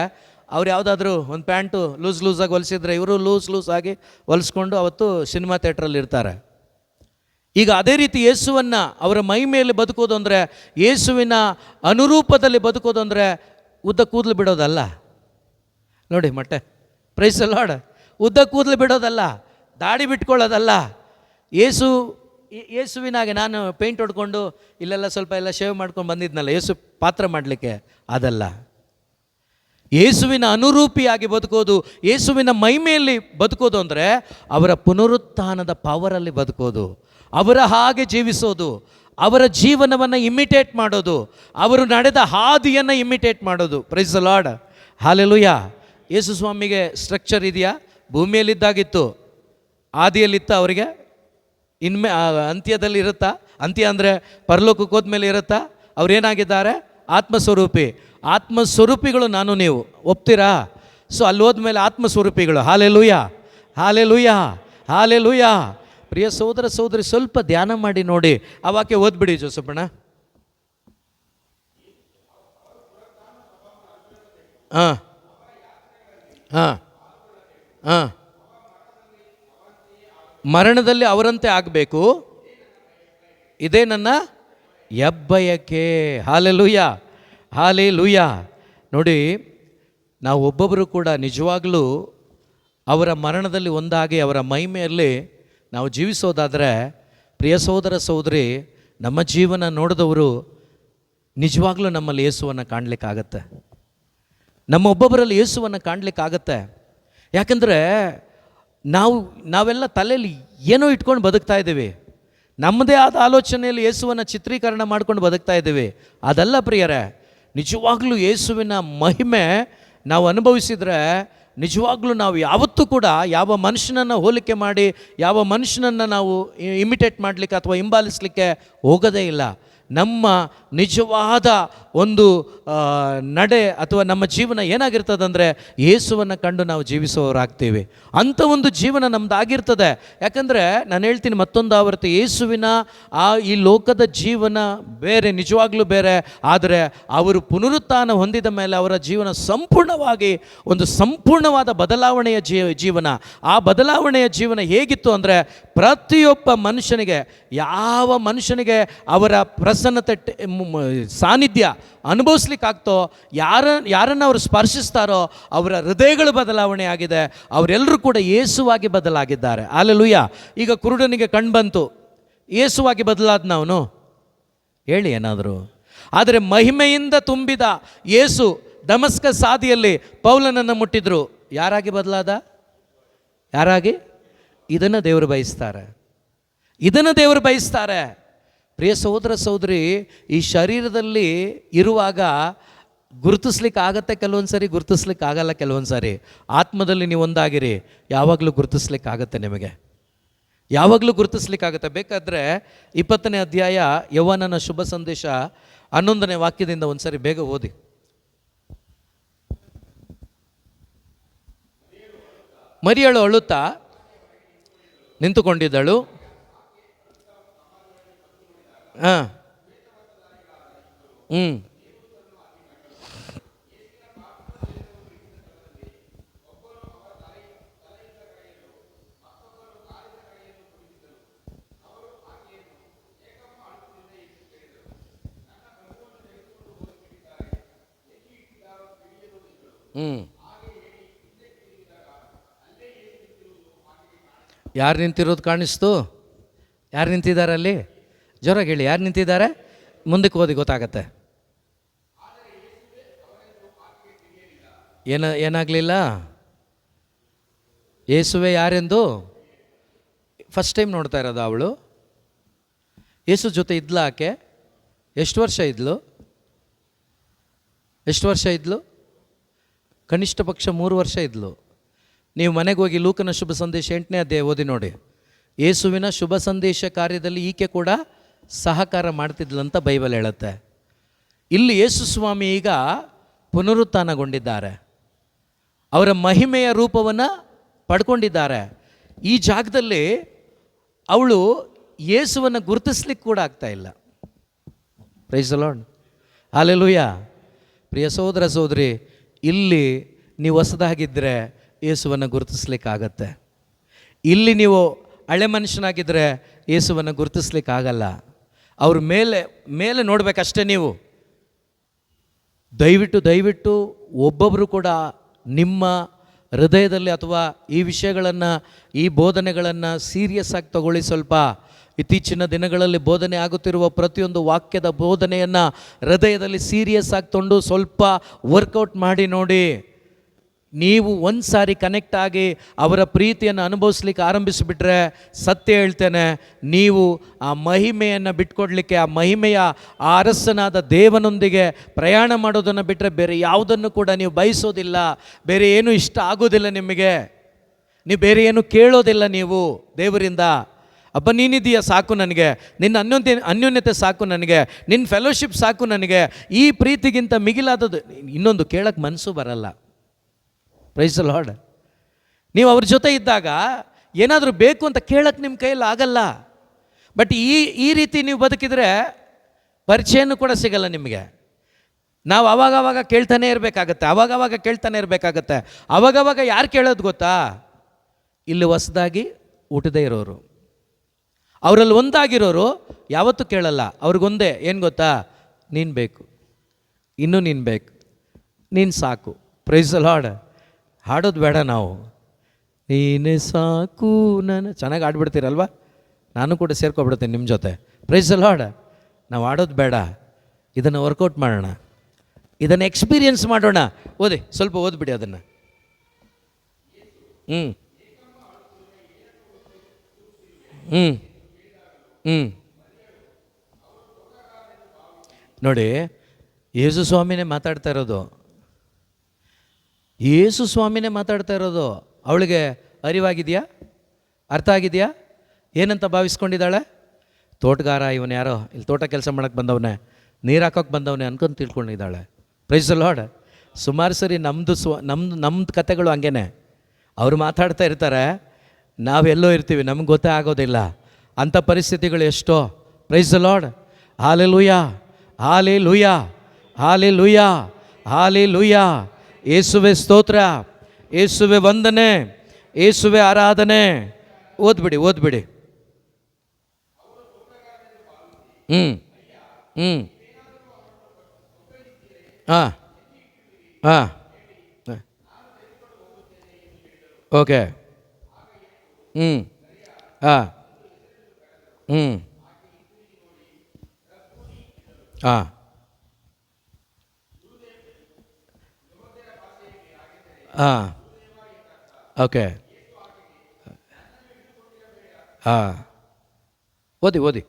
ಅವ್ರು ಯಾವುದಾದ್ರೂ ಒಂದು ಪ್ಯಾಂಟು ಲೂಸಾಗಿ ಹೊಲಿಸಿದ್ರೆ ಇವರು ಲೂಸ್ ಆಗಿ ಹೊಲಿಸ್ಕೊಂಡು ಅವತ್ತು ಸಿನಿಮಾ ಥಿಯೇಟ್ರಲ್ಲಿ ಇರ್ತಾರೆ. ಈಗ ಅದೇ ರೀತಿ ಯೇಸುವನ್ನು ಅವರ ಮೈ ಮೇಲೆ ಬದುಕೋದು ಅಂದರೆ, ಯೇಸುವಿನ ಅನುರೂಪದಲ್ಲಿ ಬದುಕೋದು ಅಂದರೆ ಉದ್ದ ಕೂದಲು ಬಿಡೋದಲ್ಲ ನೋಡಿ. Praise lord. ಉದ್ದ ಕೂದಲು ಬಿಡೋದಲ್ಲ, ದಾಡಿ ಬಿಟ್ಕೊಳ್ಳೋದಲ್ಲ. ಯೇಸುವಿನಾಗೆ ನಾನು ಪೇಂಟ್ ಹೊಡ್ಕೊಂಡು ಇಲ್ಲೆಲ್ಲ ಸ್ವಲ್ಪ ಎಲ್ಲ ಶೇವ್ ಮಾಡ್ಕೊಂಡು ಬಂದಿದ್ನಲ್ಲ ಯೇಸು ಪಾತ್ರ ಮಾಡಲಿಕ್ಕೆ, ಅದಲ್ಲ. ಯೇಸುವಿನ ಅನುರೂಪಿಯಾಗಿ ಬದುಕೋದು, ಯೇಸುವಿನ ಮೈಮೇಲಿ ಬದುಕೋದು ಅಂದರೆ ಅವರ ಪುನರುತ್ಥಾನದ ಪವರಲ್ಲಿ ಬದುಕೋದು, ಅವರ ಹಾಗೆ ಜೀವಿಸೋದು, ಅವರ ಜೀವನವನ್ನು ಇಮಿಟೇಟ್ ಮಾಡೋದು, ಅವರು ನಡೆದ ಹಾದಿಯನ್ನು ಇಮಿಟೇಟ್ ಮಾಡೋದು. Price the Lord. ಹಲ್ಲೆಲೂಯಾ. ಯೇಸು ಸ್ವಾಮಿಗೆ ಸ್ಟ್ರಕ್ಚರ್ ಇದೆಯಾ? ಭೂಮಿಯಲ್ಲಿದ್ದಾಗಿತ್ತು, ಆದಿಯಲ್ಲಿತ್ತ, ಅವರಿಗೆ ಅಂತ್ಯದಲ್ಲಿ ಇರುತ್ತಾ? ಅಂತ್ಯ ಅಂದರೆ ಪರಲೋಕಕ್ಕೆ ಹೋದ್ಮೇಲೆ ಇರುತ್ತಾ? ಅವರೇನಾಗಿದ್ದಾರೆ? ಆತ್ಮಸ್ವರೂಪಿ. ಆತ್ಮಸ್ವರೂಪಿಗಳು ನಾನು ನೀವು ಒಪ್ತೀರಾ? ಸೊ ಅಲ್ಲಿ ಹೋದ್ಮೇಲೆ ಆತ್ಮಸ್ವರೂಪಿಗಳು. Hallelujah, hallelujah, hallelujah. ಪ್ರಿಯ ಸಹೋದರ ಸಹೋದರಿ, ಸ್ವಲ್ಪ ಧ್ಯಾನ ಮಾಡಿ ನೋಡಿ. ಆ ವಾಕ್ಯ ಓದ್ಬಿಡಿ ಜೋಸಪ್ಪಣ್ಣ. ಹಾಂ ಹಾಂ ಹಾಂ ಮರಣದಲ್ಲಿ ಅವರಂತೆ ಆಗಬೇಕು, ಇದೇ ನನ್ನ ಹೆಬ್ಬಯಕೆ. Hallelujah, hallelujah. ನೋಡಿ, ನಾವು ಒಬ್ಬೊಬ್ಬರು ಕೂಡ ನಿಜವಾಗಲೂ ಅವರ ಮರಣದಲ್ಲಿ ಒಂದಾಗಿ ಅವರ ಮಹಿಮೆಯಲ್ಲಿ ನಾವು ಜೀವಿಸೋದಾದರೆ, ಪ್ರಿಯ ಸಹೋದರ ಸಹೋದರಿ, ನಮ್ಮ ಜೀವನ ನೋಡಿದವರು ನಿಜವಾಗ್ಲೂ ನಮ್ಮಲ್ಲಿ ಯೇಸುವನ್ನು ಕಾಣಲಿಕ್ಕಾಗತ್ತೆ. ನಮ್ಮ ಒಬ್ಬೊಬ್ಬರಲ್ಲಿ ಯೇಸುವನ್ನು ಕಾಣಲಿಕ್ಕಾಗತ್ತೆ. ಯಾಕಂದರೆ ನಾವೆಲ್ಲ ತಲೆಯಲ್ಲಿ ಏನೋ ಇಟ್ಕೊಂಡು ಬದುಕ್ತಾ ಇದ್ದೀವಿ. ನಮ್ಮದೇ ಆದ ಆಲೋಚನೆಯಲ್ಲಿ ಯೇಸುವನ್ನು ಚಿತ್ರೀಕರಣ ಮಾಡ್ಕೊಂಡು ಬದುಕ್ತಾ ಇದ್ದೀವಿ. ಅದಲ್ಲ ಪ್ರಿಯರೇ. ನಿಜವಾಗ್ಲೂ ಯೇಸುವಿನ ಮಹಿಮೆ ನಾವು ಅನುಭವಿಸಿದರೆ, ನಿಜವಾಗ್ಲೂ ನಾವು ಯಾವತ್ತೂ ಕೂಡ ಯಾವ ಮನುಷ್ಯನನ್ನು ಹೋಲಿಕೆ ಮಾಡಿ, ಯಾವ ಮನುಷ್ಯನನ್ನು ನಾವು ಇಮಿಟೇಟ್ ಮಾಡಲಿಕ್ಕೆ ಅಥವಾ ಹಿಂಬಾಲಿಸಲಿಕ್ಕೆ ಹೋಗೋದೇ ಇಲ್ಲ. ನಮ್ಮ ನಿಜವಾದ ಒಂದು ನಡೆ ಅಥವಾ ನಮ್ಮ ಜೀವನ ಏನಾಗಿರ್ತದಂದರೆ, ಯೇಸುವನ್ನು ಕಂಡು ನಾವು ಜೀವಿಸುವವರಾಗ್ತೀವಿ. ಅಂಥ ಒಂದು ಜೀವನ ನಮ್ದು ಆಗಿರ್ತದೆ. ಯಾಕಂದರೆ ನಾನು ಹೇಳ್ತೀನಿ ಮತ್ತೊಂದು ಆವರ್ತಿ, ಯೇಸುವಿನ ಈ ಲೋಕದ ಜೀವನ ಬೇರೆ, ನಿಜವಾಗ್ಲೂ ಬೇರೆ. ಆದರೆ ಅವರು ಪುನರುತ್ಥಾನ ಹೊಂದಿದ ಮೇಲೆ ಅವರ ಜೀವನ ಸಂಪೂರ್ಣವಾಗಿ ಒಂದು ಸಂಪೂರ್ಣವಾದ ಬದಲಾವಣೆಯ ಜೀವನ. ಆ ಬದಲಾವಣೆಯ ಜೀವನ ಹೇಗಿತ್ತು ಅಂದರೆ, ಪ್ರತಿಯೊಬ್ಬ ಮನುಷ್ಯನಿಗೆ, ಯಾವ ಮನುಷ್ಯನಿಗೆ ಅವರ ಪ್ರಸನ್ನತೆ ಸಾನ್ನಿಧ್ಯ ಅನುಭವಿಸ್ಲಿಕ್ಕಾಗ್ತೋ, ಯಾರನ್ನು ಅವರು ಸ್ಪರ್ಶಿಸ್ತಾರೋ ಅವರ ಹೃದಯಗಳು ಬದಲಾವಣೆ ಆಗಿದೆ. ಅವರೆಲ್ಲರೂ ಕೂಡ ಯೇಸುವಾಗಿ ಬದಲಾಗಿದ್ದಾರೆ. ಹಲ್ಲೆಲೂಯಾ. ಈಗ ಕುರುಡನಿಗೆ ಕಣ್ಣು ಬಂತು, ಯೇಸುವಾಗಿ ಬದಲಾದ್ನವನು ಹೇಳಿ ಏನಾದರೂ. ಆದರೆ ಮಹಿಮೆಯಿಂದ ತುಂಬಿದ ಯೇಸು ದಮಸ್ಕಸ್ ಹಾದಿಯಲ್ಲಿ ಪೌಲನನ್ನು ಮುಟ್ಟಿದ್ರು. ಯಾರಾಗಿ ಬದಲಾದ? ಯಾರಾಗಿ? ಇದನ್ನು ದೇವರು ಬಯಸ್ತಾರೆ, ಇದನ್ನು ದೇವರು ಬಯಸ್ತಾರೆ. ಪ್ರಿಯ ಸಹೋದರ ಸಹೋದರಿ, ಈ ಶರೀರದಲ್ಲಿ ಇರುವಾಗ ಗುರುತಿಸ್ಲಿಕ್ಕೆ ಆಗತ್ತೆ ಕೆಲವೊಂದು ಸಾರಿ, ಗುರುತಿಸ್ಲಿಕ್ಕೆ ಆಗಲ್ಲ ಕೆಲವೊಂದು ಸಾರಿ. ಆತ್ಮದಲ್ಲಿ ನೀವು ಒಂದಾಗಿರಿ, ಯಾವಾಗಲೂ ಗುರುತಿಸ್ಲಿಕ್ಕೆ ಆಗುತ್ತೆ, ನಿಮಗೆ ಯಾವಾಗಲೂ ಗುರುತಿಸ್ಲಿಕ್ಕಾಗತ್ತೆ. ಬೇಕಾದರೆ 20ನೇ ಅಧ್ಯಾಯ ಯವನನ ಶುಭ ಸಂದೇಶ 11ನೇ ವಾಕ್ಯದಿಂದ ಒಂದು ಸಾರಿ ಬೇಗ ಓದಿ. ಮರಿಯಳು ಅಳುತ್ತಾ ನಿಂತುಕೊಂಡಿದ್ದಳು. ಹಾಂ ಯಾರು ನಿಂತಿರೋದು ಕಾಣಿಸ್ತು? ಯಾರು ನಿಂತಿದ್ದಾರೆ ಅಲ್ಲಿ? ಜೋರಾಗಿ ಹೇಳಿ, ಯಾರು ನಿಂತಿದ್ದಾರೆ? ಮುಂದಕ್ಕೆ ಓದಿ ಗೊತ್ತಾಗತ್ತೆ. ಏನಾಗಲಿಲ್ಲ? ಯೇಸುವೆ ಯಾರೆಂದು ಫಸ್ಟ್ ಟೈಮ್ ನೋಡ್ತಾ ಇರೋದು ಅವಳು. ಯೇಸು ಜೊತೆ ಇದ್ಲ ಆಕೆ? ಎಷ್ಟು ವರ್ಷ ಇದ್ಲು? ಕನಿಷ್ಠ ಪಕ್ಷ 3 ವರ್ಷ ಇದ್ಲು. ನೀವು ಮನೆಗೆ ಹೋಗಿ ಲೂಕನ ಶುಭ ಸಂದೇಶ 8ನೇ ಅಧ್ಯಾಯ ಓದಿ ನೋಡಿ. ಯೇಸುವಿನ ಶುಭ ಸಂದೇಶ ಕಾರ್ಯದಲ್ಲಿ ಈಕೆ ಕೂಡ ಸಹಕಾರ ಮಾಡ್ತಿದ್ಲಂತ ಬೈಬಲ್ ಹೇಳುತ್ತೆ. ಇಲ್ಲಿ ಯೇಸು ಸ್ವಾಮಿ ಈಗ ಪುನರುತ್ಥಾನಗೊಂಡಿದ್ದಾರೆ, ಅವರ ಮಹಿಮೆಯ ರೂಪವನ್ನು ಪಡ್ಕೊಂಡಿದ್ದಾರೆ. ಈ ಜಾಗದಲ್ಲಿ ಅವಳು ಯೇಸುವನ್ನು ಗುರುತಿಸ್ಲಿಕ್ಕೆ ಕೂಡ ಆಗ್ತಾ ಇಲ್ಲ. Price the Lord. ಹಲ್ಲೆಲೂಯಾ. ಪ್ರಿಯ ಸಹೋದರ ಸಹೋದರಿ, ಇಲ್ಲಿ ನೀವು ಹೊಸದಾಗಿದ್ದರೆ ಯೇಸುವನ್ನು ಗುರುತಿಸ್ಲಿಕ್ಕಾಗತ್ತೆ. ಇಲ್ಲಿ ನೀವು ಹಳೆ ಮನುಷ್ಯನಾಗಿದ್ದರೆ ಯೇಸುವನ್ನು ಗುರುತಿಸ್ಲಿಕ್ಕಾಗಲ್ಲ. ಅವ್ರ ಮೇಲೆ ನೋಡಬೇಕಷ್ಟೇ ನೀವು. ದಯವಿಟ್ಟು ಒಬ್ಬೊಬ್ಬರು ಕೂಡ ನಿಮ್ಮ ಹೃದಯದಲ್ಲಿ ಅಥವಾ ಈ ವಿಷಯಗಳನ್ನು, ಈ ಬೋಧನೆಗಳನ್ನು ಸೀರಿಯಸ್ ಆಗಿ ತಗೊಳ್ಳಿ. ಸ್ವಲ್ಪ ಇತ್ತೀಚಿನ ದಿನಗಳಲ್ಲಿ ಬೋಧನೆ ಆಗುತ್ತಿರುವ ಪ್ರತಿಯೊಂದು ವಾಕ್ಯದ ಬೋಧನೆಯನ್ನು ಹೃದಯದಲ್ಲಿ ಸೀರಿಯಸ್ ಆಗಿ ತೊಗೊಂಡು ಸ್ವಲ್ಪ ವರ್ಕೌಟ್ ಮಾಡಿ ನೋಡಿ. ನೀವು ಒಂದು ಸಾರಿ ಕನೆಕ್ಟ್ ಆಗಿ ಅವರ ಪ್ರೀತಿಯನ್ನು ಅನುಭವಿಸ್ಲಿಕ್ಕೆ ಆರಂಭಿಸಿಬಿಟ್ರೆ, ಸತ್ಯ ಹೇಳ್ತೇನೆ, ನೀವು ಆ ಮಹಿಮೆಯನ್ನು ಬಿಟ್ಕೊಡ್ಲಿಕ್ಕೆ, ಆ ಮಹಿಮೆಯ ಆ ಅರಸನಾದ ದೇವನೊಂದಿಗೆ ಪ್ರಯಾಣ ಮಾಡೋದನ್ನು ಬಿಟ್ಟರೆ ಬೇರೆ ಯಾವುದನ್ನು ಕೂಡ ನೀವು ಬಯಸೋದಿಲ್ಲ. ಬೇರೆ ಏನೂ ಇಷ್ಟ ಆಗೋದಿಲ್ಲ ನಿಮಗೆ. ನೀವು ಬೇರೆ ಏನು ಕೇಳೋದಿಲ್ಲ ನೀವು ದೇವರಿಂದ. ಅಪ್ಪ ನೀನಿದೆಯಾ ಸಾಕು ನನಗೆ, ನಿನ್ನ ಅನ್ಯೋನ್ಯತೆ ಸಾಕು ನನಗೆ, ನಿನ್ನ ಫೆಲೋಶಿಪ್ ಸಾಕು ನನಗೆ. ಈ ಪ್ರೀತಿಗಿಂತ ಮಿಗಿಲಾದದ್ದು ಇನ್ನೊಂದು ಕೇಳಕ್ಕೆ ಮನಸ್ಸು ಬರಲ್ಲ. Price the Lord. ನೀವು ಅವ್ರ ಜೊತೆ ಇದ್ದಾಗ ಏನಾದರೂ ಬೇಕು ಅಂತ ಕೇಳಕ್ಕೆ ನಿಮ್ಮ ಕೈಯಲ್ಲಿ ಆಗಲ್ಲ. ಬಟ್ ಈ ರೀತಿ ನೀವು ಬದುಕಿದರೆ ಪರಿಚಯನೂ ಕೂಡ ಸಿಗಲ್ಲ ನಿಮಗೆ. ನಾವು ಅವಾಗವಾಗ ಕೇಳ್ತಾನೆ ಇರಬೇಕಾಗತ್ತೆ, ಅವಾಗವಾಗ ಯಾರು ಕೇಳೋದು ಗೊತ್ತಾ? ಇಲ್ಲಿ ಹೊಸದಾಗಿ ಹುಟ್ಟದೇ ಇರೋರು, ಅವರಲ್ಲಿ ಒಂದಾಗಿರೋರು ಯಾವತ್ತೂ ಕೇಳಲ್ಲ. ಅವ್ರಿಗೊಂದೇ ಏನು ಗೊತ್ತಾ? ನೀನು ಬೇಕು, ಇನ್ನೂ ನೀನು ಬೇಕು, ನೀನು ಸಾಕು. Price the lord. ಹಾಡೋದು ಬೇಡ ನಾವು. ನೀನೇ ಸಾಕು ನಾನು ಚೆನ್ನಾಗಿ ಆಡ್ಬಿಡ್ತೀರಲ್ವ, ನಾನು ಕೂಡ ಸೇರ್ಕೊಬಿಡ್ತೀನಿ ನಿಮ್ಮ ಜೊತೆ. Price the lord. ನಾವು ಆಡೋದು ಬೇಡ, ಇದನ್ನು ವರ್ಕೌಟ್ ಮಾಡೋಣ, ಇದನ್ನು ಎಕ್ಸ್ಪೀರಿಯನ್ಸ್ ಮಾಡೋಣ. ಸ್ವಲ್ಪ ಓದ್ಬಿಡಿ ಅದನ್ನು. ನೋಡಿ, ಯೇಸು ಸ್ವಾಮಿನೇ ಮಾತಾಡ್ತಾ ಇರೋದು. ಅವಳಿಗೆ ಅರಿವಾಗಿದೆಯಾ? ಅರ್ಥ ಆಗಿದೆಯಾ? ಏನಂತ ಭಾವಿಸ್ಕೊಂಡಿದ್ದಾಳೆ? ತೋಟಗಾರ ಇವನು, ಯಾರೋ ಇಲ್ಲಿ ತೋಟ ಕೆಲಸ ಮಾಡೋಕ್ಕೆ ಬಂದವನೇ, ನೀರು ಹಾಕೋಕ್ಕೆ ಬಂದವನೇ ಅನ್ಕೊಂಡು ತಿಳ್ಕೊಂಡಿದ್ದಾಳೆ. Price the lord. ಸುಮಾರು ಸರಿ ನಮ್ಮದು ಕತೆಗಳು ಹಂಗೇನೆ. ಅವರು ಮಾತಾಡ್ತಾ ಇರ್ತಾರೆ, ನಾವೆಲ್ಲೋ ಇರ್ತೀವಿ, ನಮ್ಗೆ ಗೊತ್ತೇ ಆಗೋದಿಲ್ಲ. ಅಂಥ ಪರಿಸ್ಥಿತಿಗಳು ಎಷ್ಟೋ. Price the Lord. Hallelujah, hallelujah, hallelujah, hallelujah. ಯೇಸುವೆ ಸ್ತೋತ್ರ, ಯೇಸುವೆ ವಂದನೆ, ಯೇಸುವೆ ಆರಾಧನೆ. ಓದ್ಬಿಡಿ. ಓಕೆ. ಓಕೆ. ಓದಿ.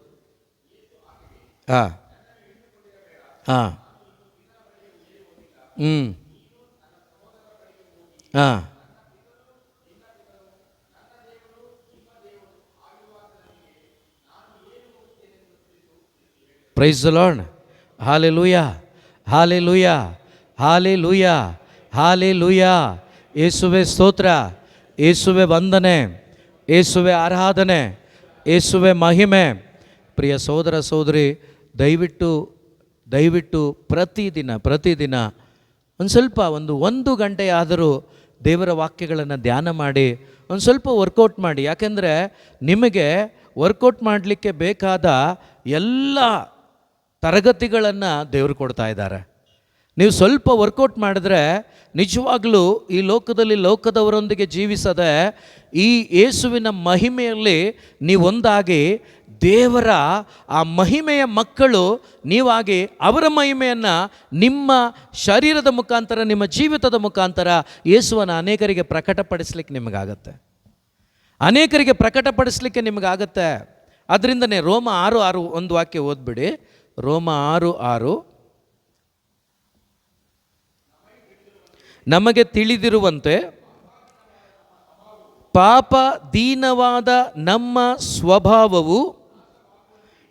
Price the Lord. Hallelujah, hallelujah, hallelujah, hallelujah. ಯೇಸುವೆ ಸ್ತೋತ್ರ, ಯೇಸುವೆ ವಂದನೆ, ಯೇಸುವೆ ಆರಾಧನೆ, ಯೇಸುವೆ ಮಹಿಮೆ. ಪ್ರಿಯ ಸಹೋದರ ಸಹೋದರಿ, ದಯವಿಟ್ಟು ಪ್ರತಿದಿನ ಒಂದು ಸ್ವಲ್ಪ ಒಂದು ಗಂಟೆಯಾದರೂ ದೇವರ ವಾಕ್ಯಗಳನ್ನು ಧ್ಯಾನ ಮಾಡಿ ಒಂದು ಸ್ವಲ್ಪ ವರ್ಕೌಟ್ ಮಾಡಿ. ಯಾಕೆಂದರೆ ನಿಮಗೆ ವರ್ಕೌಟ್ ಮಾಡಲಿಕ್ಕೆ ಬೇಕಾದ ಎಲ್ಲ ತರಗತಿಗಳನ್ನು ದೇವರು ಕೊಡ್ತಾ ಇದ್ದಾರೆ. ನೀವು ಸ್ವಲ್ಪ ವರ್ಕೌಟ್ ಮಾಡಿದ್ರೆ ನಿಜವಾಗ್ಲೂ ಈ ಲೋಕದಲ್ಲಿ ಲೋಕದವರೊಂದಿಗೆ ಜೀವಿಸದೆ ಈ ಯೇಸುವಿನ ಮಹಿಮೆಯಲ್ಲಿ ನೀವೊಂದಾಗಿ ದೇವರ ಆ ಮಹಿಮೆಯ ಮಕ್ಕಳು ನೀವಾಗಿ ಅವರ ಮಹಿಮೆಯನ್ನು ನಿಮ್ಮ ಶರೀರದ ಮುಖಾಂತರ, ನಿಮ್ಮ ಜೀವಿತದ ಮುಖಾಂತರ ಯೇಸುವನ್ನು ಅನೇಕರಿಗೆ ಪ್ರಕಟಪಡಿಸ್ಲಿಕ್ಕೆ ನಿಮಗಾಗತ್ತೆ. ಅದರಿಂದನೇ ರೋಮ 6:6 ಒಂದು ವಾಕ್ಯ ಓದ್ಬಿಡಿ. ರೋಮ 6:6. ನಮಗೆ ತಿಳಿದಿರುವಂತೆ ಪಾಪ ದೀನವಾದ ನಮ್ಮ ಸ್ವಭಾವವು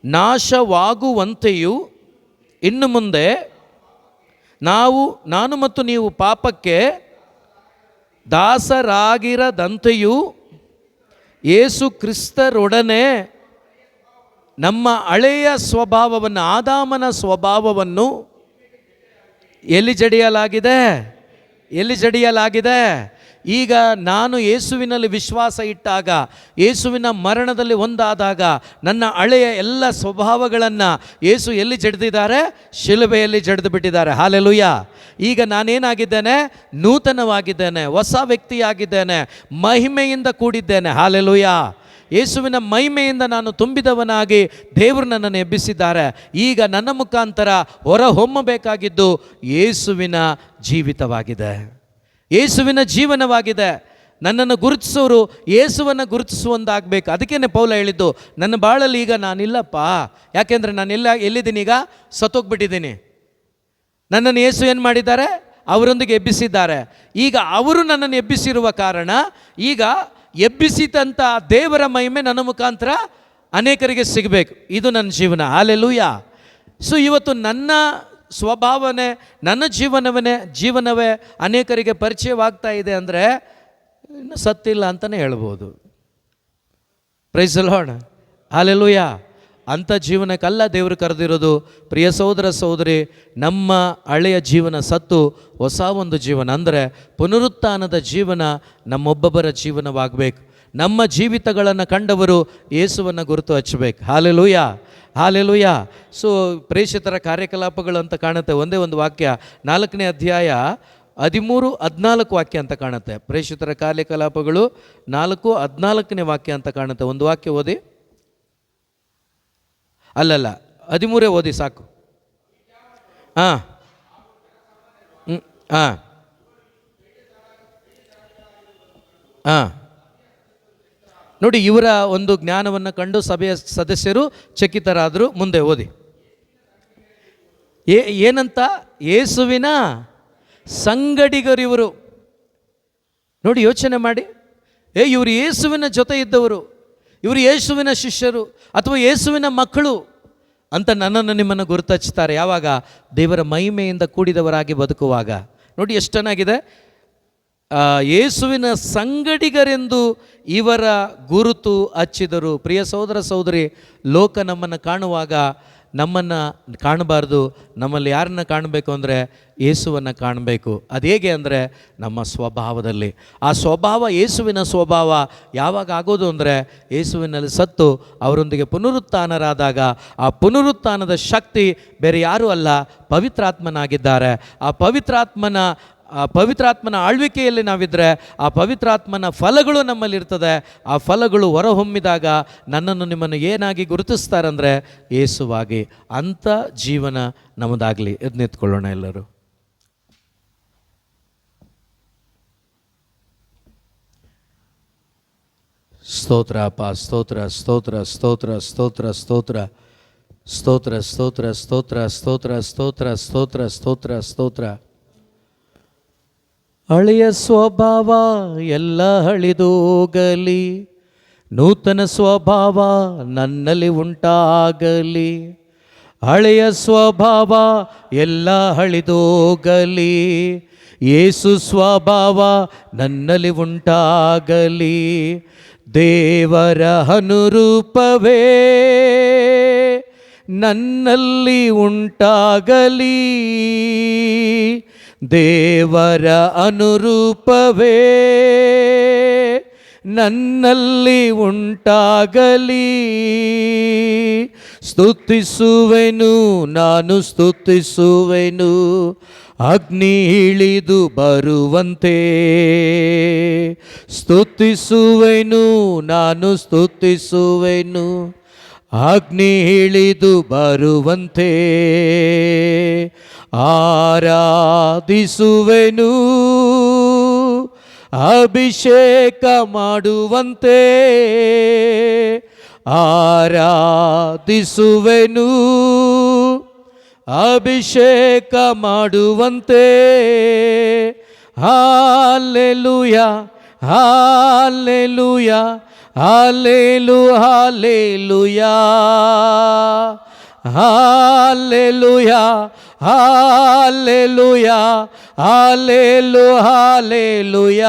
ನಾಶವಾಗುವಂತೆಯೂ ಇನ್ನು ಮುಂದೆ ನಾನು ಮತ್ತು ನೀವು ಪಾಪಕ್ಕೆ ದಾಸರಾಗಿರದಂತೆಯೂ ಯೇಸು ಕ್ರಿಸ್ತರೊಡನೆ ನಮ್ಮ ಹಳೆಯ ಸ್ವಭಾವವನ್ನು, ಆದಾಮನ ಸ್ವಭಾವವನ್ನು ಎಲ್ಲಿ ಜಡಿಯಲಾಗಿದೆ? ಈಗ ನಾನು ಯೇಸುವಿನಲ್ಲಿ ವಿಶ್ವಾಸ ಇಟ್ಟಾಗ, ಯೇಸುವಿನ ಮರಣದಲ್ಲಿ ಒಂದಾದಾಗ ನನ್ನ ಹಳೆಯ ಎಲ್ಲ ಸ್ವಭಾವಗಳನ್ನು ಯೇಸು ಎಲ್ಲಿ ಜಡಿದಿದ್ದಾರೆ? ಶಿಲುಬೆಯಲ್ಲಿ ಜಡಿದು ಬಿಟ್ಟಿದ್ದಾರೆ. ಹಾಲೆಲೂಯ. ಈಗ ನಾನೇನಾಗಿದ್ದೇನೆ? ನೂತನವಾಗಿದ್ದೇನೆ, ಹೊಸ ವ್ಯಕ್ತಿಯಾಗಿದ್ದೇನೆ, ಮಹಿಮೆಯಿಂದ ಕೂಡಿದ್ದೇನೆ. ಹಾಲೆಲೂಯ. ಯೇಸುವಿನ ಮಹಿಮೆಯಿಂದ ನಾನು ತುಂಬಿದವನಾಗಿ ದೇವರು ನನ್ನನ್ನು ಎಬ್ಬಿಸಿದ್ದಾರೆ. ಈಗ ನನ್ನ ಮುಖಾಂತರ ಹೊರ ಹೊಮ್ಮಬೇಕಾಗಿದ್ದು ಯೇಸುವಿನ ಜೀವಿತವಾಗಿದೆ, ಯೇಸುವಿನ ಜೀವನವಾಗಿದೆ. ನನ್ನನ್ನು ಗುರುತಿಸೋರು ಯೇಸುವನ್ನು ಗುರುತಿಸುವಂತಾಗಬೇಕು. ಅದಕ್ಕೇನೆ ಪೌಲ ಹೇಳಿದ್ದು, ನನ್ನ ಬಾಳಲ್ಲಿ ಈಗ ನಾನಿಲ್ಲಪ್ಪ. ಯಾಕೆಂದರೆ ನಾನು ಎಲ್ಲಿದ್ದೀನಿ? ಈಗ ಸತ್ತೋಗ್ಬಿಟ್ಟಿದ್ದೀನಿ. ನನ್ನನ್ನು ಯೇಸು ಏನು ಮಾಡಿದ್ದಾರೆ? ಅವರೊಂದಿಗೆ ಎಬ್ಬಿಸಿದ್ದಾರೆ. ಈಗ ಅವರು ನನ್ನನ್ನು ಎಬ್ಬಿಸಿರುವ ಕಾರಣ ಈಗ ಎಬ್ಬಿಸಿದಂಥ ದೇವರ ಮಹಿಮೆ ನನ್ನ ಮುಖಾಂತರ ಅನೇಕರಿಗೆ ಸಿಗಬೇಕು. ಇದು ನನ್ನ ಜೀವನ. ಹಾಲೆಲೂಯ. ಸೊ ಇವತ್ತು ನನ್ನ ಸ್ವಭಾವನೆ, ನನ್ನ ಜೀವನವೇ ಅನೇಕರಿಗೆ ಪರಿಚಯವಾಗ್ತಾ ಇದೆ ಅಂದರೆ ಇನ್ನು ಸತ್ತಿಲ್ಲ ಅಂತಲೇ ಹೇಳ್ಬೋದು. Praise the lord. ಹಾಲೆಲೂಯ. ಅಂಥ ಜೀವನಕ್ಕಲ್ಲ ದೇವರು ಕರೆದಿರೋದು. ಪ್ರಿಯ ಸಹೋದರ ಸಹೋದರಿ, ನಮ್ಮ ಹಳೆಯ ಜೀವನ ಸತ್ತು ಹೊಸ ಒಂದು ಜೀವನ ಅಂದರೆ ಪುನರುತ್ಥಾನದ ಜೀವನ ನಮ್ಮೊಬ್ಬೊಬ್ಬರ ಜೀವನವಾಗಬೇಕು. ನಮ್ಮ ಜೀವಿತಗಳನ್ನು ಕಂಡವರು ಯೇಸುವನ್ನು ಗುರುತು ಹಚ್ಚಬೇಕು. Hallelujah, hallelujah. ಸೊ ಪ್ರೇಷಿತರ ಕಾರ್ಯಕಲಾಪಗಳು ಅಂತ ಕಾಣುತ್ತೆ. ಒಂದೇ ಒಂದು ವಾಕ್ಯ, 4ನೇ ಅಧ್ಯಾಯ 13-14 ವಾಕ್ಯ ಅಂತ ಕಾಣುತ್ತೆ. ಪ್ರೇಷಿತರ ಕಾರ್ಯಕಲಾಪಗಳು 4:14 ವಾಕ್ಯ ಅಂತ ಕಾಣುತ್ತೆ. ಒಂದು ವಾಕ್ಯ ಓದಿ. ಅಲ್ಲಲ್ಲ, 13 ಓದಿ ಸಾಕು. ಹಾಂ ಹಾಂ ಹಾಂ ನೋಡಿ, ಇವರ ಒಂದು ಜ್ಞಾನವನ್ನು ಕಂಡು ಸಭೆಯ ಸದಸ್ಯರು ಚಕಿತರಾದರು. ಮುಂದೆ ಓದಿ. ಏನಂತ? ಯೇಸುವಿನ ಸಂಗಡಿಗರಿವರು. ನೋಡಿ, ಯೋಚನೆ ಮಾಡಿ. ಇವರು ಯೇಸುವಿನ ಜೊತೆ ಇದ್ದವರು, ಇವರು ಯೇಸುವಿನ ಶಿಷ್ಯರು ಅಥವಾ ಯೇಸುವಿನ ಮಕ್ಕಳು ಅಂತ ನನ್ನನ್ನು ನಿಮ್ಮನ್ನು ಗುರುತಚ್ತಾರೆ. ಯಾವಾಗ? ದೇವರ ಮಹಿಮೆಯಿಂದ ಕೂಡಿದವರಾಗಿ ಬದುಕುವಾಗ. ನೋಡಿ ಎಷ್ಟು ಚೆನ್ನಾಗಿದೆ. ಯೇಸುವಿನ ಸಂಗಡಿಗರೆಂದು ಇವರ ಗುರುತು ಹಚ್ಚಿದರು. ಪ್ರಿಯ ಸಹೋದರ ಸಹೋದರಿ, ಲೋಕ ನಮ್ಮನ್ನು ಕಾಣುವಾಗ ನಮ್ಮನ್ನು ಕಾಣಬಾರ್ದು. ನಮ್ಮಲ್ಲಿ ಯಾರನ್ನು ಕಾಣಬೇಕು ಅಂದರೆ ಯೇಸುವನ್ನು ಕಾಣಬೇಕು. ಅದು ಹೇಗೆ ಅಂದರೆ ನಮ್ಮ ಸ್ವಭಾವದಲ್ಲಿ. ಆ ಸ್ವಭಾವ, ಯೇಸುವಿನ ಸ್ವಭಾವ ಯಾವಾಗ ಆಗೋದು ಅಂದರೆ ಯೇಸುವಿನಲ್ಲಿ ಸತ್ತು ಅವರೊಂದಿಗೆ ಪುನರುತ್ಥಾನರಾದಾಗ ಆ ಪುನರುತ್ಥಾನದ ಶಕ್ತಿ ಬೇರೆ ಯಾರೂ ಅಲ್ಲ, ಪವಿತ್ರಾತ್ಮನಾಗಿದ್ದಾರೆ. ಆ ಪವಿತ್ರಾತ್ಮನ ಆಳ್ವಿಕೆಯಲ್ಲಿ ನಾವಿದ್ದರೆ ಆ ಪವಿತ್ರಾತ್ಮನ ಫಲಗಳು ನಮ್ಮಲ್ಲಿರ್ತದೆ. ಆ ಫಲಗಳು ಹೊರಹೊಮ್ಮಿದಾಗ ನನ್ನನ್ನು ನಿಮ್ಮನ್ನು ಏನಾಗಿ ಗುರುತಿಸ್ತಾರಂದರೆ ಯೇಸುವಾಗಿ. ಅಂಥ ಜೀವನ ನಮ್ಮದಾಗಲಿ. ಎದ್ನೆತ್ಕೊಳ್ಳೋಣ ಎಲ್ಲರೂ. ಸ್ತೋತ್ರ ಅಪ್ಪ, ಸ್ತೋತ್ರ ಸ್ತೋತ್ರ ಸ್ತೋತ್ರ ಸ್ತೋತ್ರ ಸ್ತೋತ್ರ ಸ್ತೋತ್ರ ಸ್ತೋತ್ರ ಸ್ತೋತ್ರ ಸ್ತೋತ್ರ ಸ್ತೋತ್ರ ಸ್ತೋತ್ರ ಸ್ತೋತ್ರ ಸ್ತೋತ್ರ. ಹಳೆಯ ಸ್ವಭಾವ ಎಲ್ಲ ಅಳಿದೋಗಲಿ, ನೂತನ ಸ್ವಭಾವ ನನ್ನಲ್ಲಿ ಉಂಟಾಗಲಿ. ಹಳೆಯ ಸ್ವಭಾವ ಎಲ್ಲ ಅಳಿದೋಗಲಿ, ಯೇಸು ಸ್ವಭಾವ ನನ್ನಲ್ಲಿ ಉಂಟಾಗಲಿ. ದೇವರ ಅನುರೂಪವೇ ನನ್ನಲ್ಲಿ ಉಂಟಾಗಲಿ, ದೇವರ ಅನುರೂಪವೇ ನನ್ನಲ್ಲಿ ಉಂಟಾಗಲಿ. ಸ್ತುತಿಸುವೆನು, ನಾನು ಸ್ತುತಿಸುವೆನು, ಅಗ್ನಿ ಇಳಿದು ಬರುವಂತೆ. ಸ್ತುತಿಸುವೆನು, ನಾನು ಸ್ತುತಿಸುವೆನು, ಅಗ್ನಿ ಇಳಿದು ಬರುವಂತೆ. ಆರಾಧಿಸುವೆನು, ಅಭಿಷೇಕ ಮಾಡುವಂತೆ. ಆರಾಧಿಸುವೆನು, ಅಭಿಷೇಕ ಮಾಡುವಂತೆ. Hallelujah, hallelujah, hallelujah, hallelujah, hallelujah, hallelujah,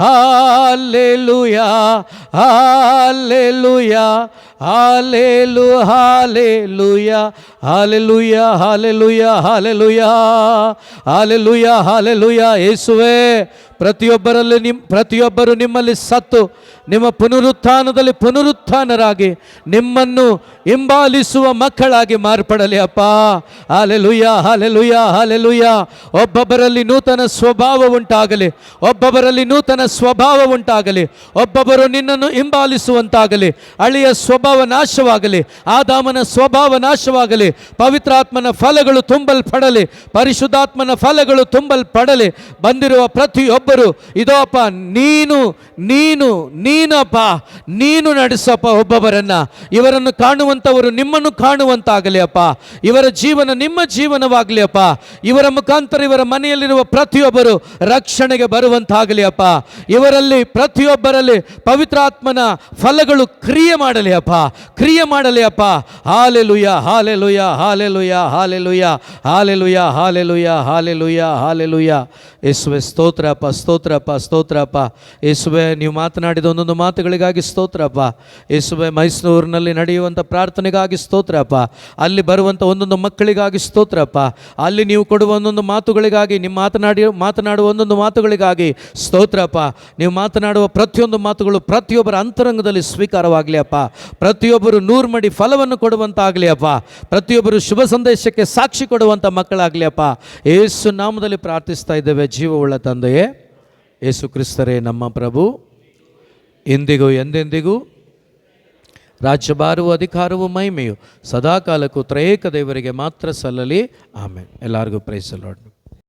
hallelujah, hallelujah, hallelujah hallelujah hallelujah hallelujah hallelujah hallelujah hallelujah. ಯೇಸುವೇ, ಪ್ರತಿಯೊಬ್ಬರು ನಿಮ್ಮಲ್ಲಿ ಸತ್ತು ನಿಮ್ಮ ಪುನರುತ್ಥಾನದಲ್ಲಿ ಪುನರುತ್ಥಾನರಾಗಿ ನಿಮ್ಮನ್ನು ಹಿಂಬಾಲಿಸುವ ಮಕ್ಕಳಾಗಿ ಮಾರ್ಪಡಲಿ ಅಪ್ಪ. Hallelujah hallelujah hallelujah. ಒಬ್ಬೊಬ್ಬರಲ್ಲಿ ನೂತನ ಸ್ವಭಾವ ಉಂಟಾಗಲಿ, ಒಬ್ಬೊಬ್ಬರಲ್ಲಿ ನೂತನ ಸ್ವಭಾವ ಉಂಟಾಗಲಿ, ಒಬ್ಬೊಬ್ಬರು ನಿನ್ನನ್ನು ಹಿಂಬಾಲಿಸುವಂತಾಗಲಿ. ಹಳೆಯ ಸ್ವಭಾವ ನಾಶವಾಗಲಿ, ಆದಾಮನ ಸ್ವಭಾವ ನಾಶವಾಗಲಿ, ಪವಿತ್ರಾತ್ಮನ ಫಲಗಳು ತುಂಬಲ್ಪಡಲಿ, ಪರಿಶುದ್ಧಾತ್ಮನ ಫಲಗಳು ತುಂಬಲ್ಪಡಲಿ. ಬಂದಿರುವ ಪ್ರತಿಯೊಬ್ಬರು ಇದೋ ಅಪ್ಪ, ನೀನಪ್ಪ ನೀನು ನಡೆಸಪ್ಪ ಒಬ್ಬೊಬ್ಬರನ್ನ. ಇವರನ್ನು ಕಾಣುವಂಥವರು ನಿಮ್ಮನ್ನು ಕಾಣುವಂತಾಗಲಿ ಅಪ್ಪ. ಇವರ ಜೀವನ ನಿಮ್ಮ ಜೀವನವಾಗಲಿ ಅಪ್ಪ. ಇವರ ಮುಖಾಂತರ ಇವರ ಮನೆಯಲ್ಲಿರುವ ಪ್ರತಿಯೊಬ್ಬರು ರಕ್ಷಣೆಗೆ ಬರುವಂತಾಗಲಿ ಅಪ್ಪ. ಇವರಲ್ಲಿ ಪ್ರತಿಯೊಬ್ಬರಲ್ಲಿ ಪವಿತ್ರಾತ್ಮನ ಫಲಗಳು ಕ್ರಿಯೆ ಮಾಡಲಿ ಅಪ್ಪ, ಕ್ರಿಯೆ ಮಾಡಲಿ ಅಪ್ಪ. Hallelujah hallelujah hallelujah hallelujah hallelujah hallelujah hallelujah hallelujah. ಯೇಸುವೆ ಸ್ತೋತ್ರಪ್ಪ, ಸ್ತೋತ್ರಪ್ಪ, ಸ್ತೋತ್ರಪ್ಪ. ಯೇಸುವೆ, ನೀವು ಮಾತನಾಡಿದ ಒಂದೊಂದು ಮಾತುಗಳಿಗಾಗಿ ಸ್ತೋತ್ರಪ್ಪ. ಯೇಸುವೆ, ಮೈಸೂರಿನಲ್ಲಿ ನಡೆಯುವಂಥ ಪ್ರಾರ್ಥನೆಗಾಗಿ ಸ್ತೋತ್ರಪ್ಪ. ಅಲ್ಲಿ ಬರುವಂಥ ಒಂದೊಂದು ಮಕ್ಕಳಿಗಾಗಿ ಸ್ತೋತ್ರಪ್ಪ. ಅಲ್ಲಿ ನೀವು ಕೊಡುವ ಒಂದೊಂದು ಮಾತುಗಳಿಗಾಗಿ, ನಿಮ್ಮ ಮಾತನಾಡುವ ಒಂದೊಂದು ಮಾತುಗಳಿಗಾಗಿ ಸ್ತೋತ್ರಪ್ಪ. ನೀವು ಮಾತನಾಡುವ ಪ್ರತಿಯೊಂದು ಮಾತುಗಳು ಪ್ರತಿಯೊಬ್ಬರ ಅಂತರಂಗದಲ್ಲಿ ಸ್ವೀಕಾರವಾಗಲಿ ಅಪ್ಪ. ಪ್ರತಿಯೊಬ್ಬರು 100 ಮಡಿ ಫಲವನ್ನು ಕೊಡುವಂತಾಗಲಿ ಅಪ್ಪ. ಪ್ರತಿಯೊಬ್ಬರು ಶುಭ ಸಂದೇಶಕ್ಕೆ ಸಾಕ್ಷಿ ಕೊಡುವಂಥ ಮಕ್ಕಳಾಗಲಿ ಅಪ್ಪ. ಯೇಸು ನಾಮದಲ್ಲಿ ಪ್ರಾರ್ಥಿಸ್ತಾ ಇದ್ದೇವೆ ಜೀವವುಳ್ಳ ತಂದೆಯೇ. ಯೇಸು ಕ್ರಿಸ್ತರೇ ನಮ್ಮ ಪ್ರಭು, ಇಂದಿಗೂ ಎಂದೆಂದಿಗೂ ರಾಜ್ಯಭಾರವು ಅಧಿಕಾರವು ಮಹಿಮೆಯು ಸದಾಕಾಲಕ್ಕೂ ತ್ರಯೇಕ ದೇವರಿಗೆ ಮಾತ್ರ ಸಲ್ಲಲಿ. ಆಮೇಲೆ ಎಲ್ಲರಿಗೂ ಪ್ರೈಸ್ ದಿ ಲಾರ್ಡ್.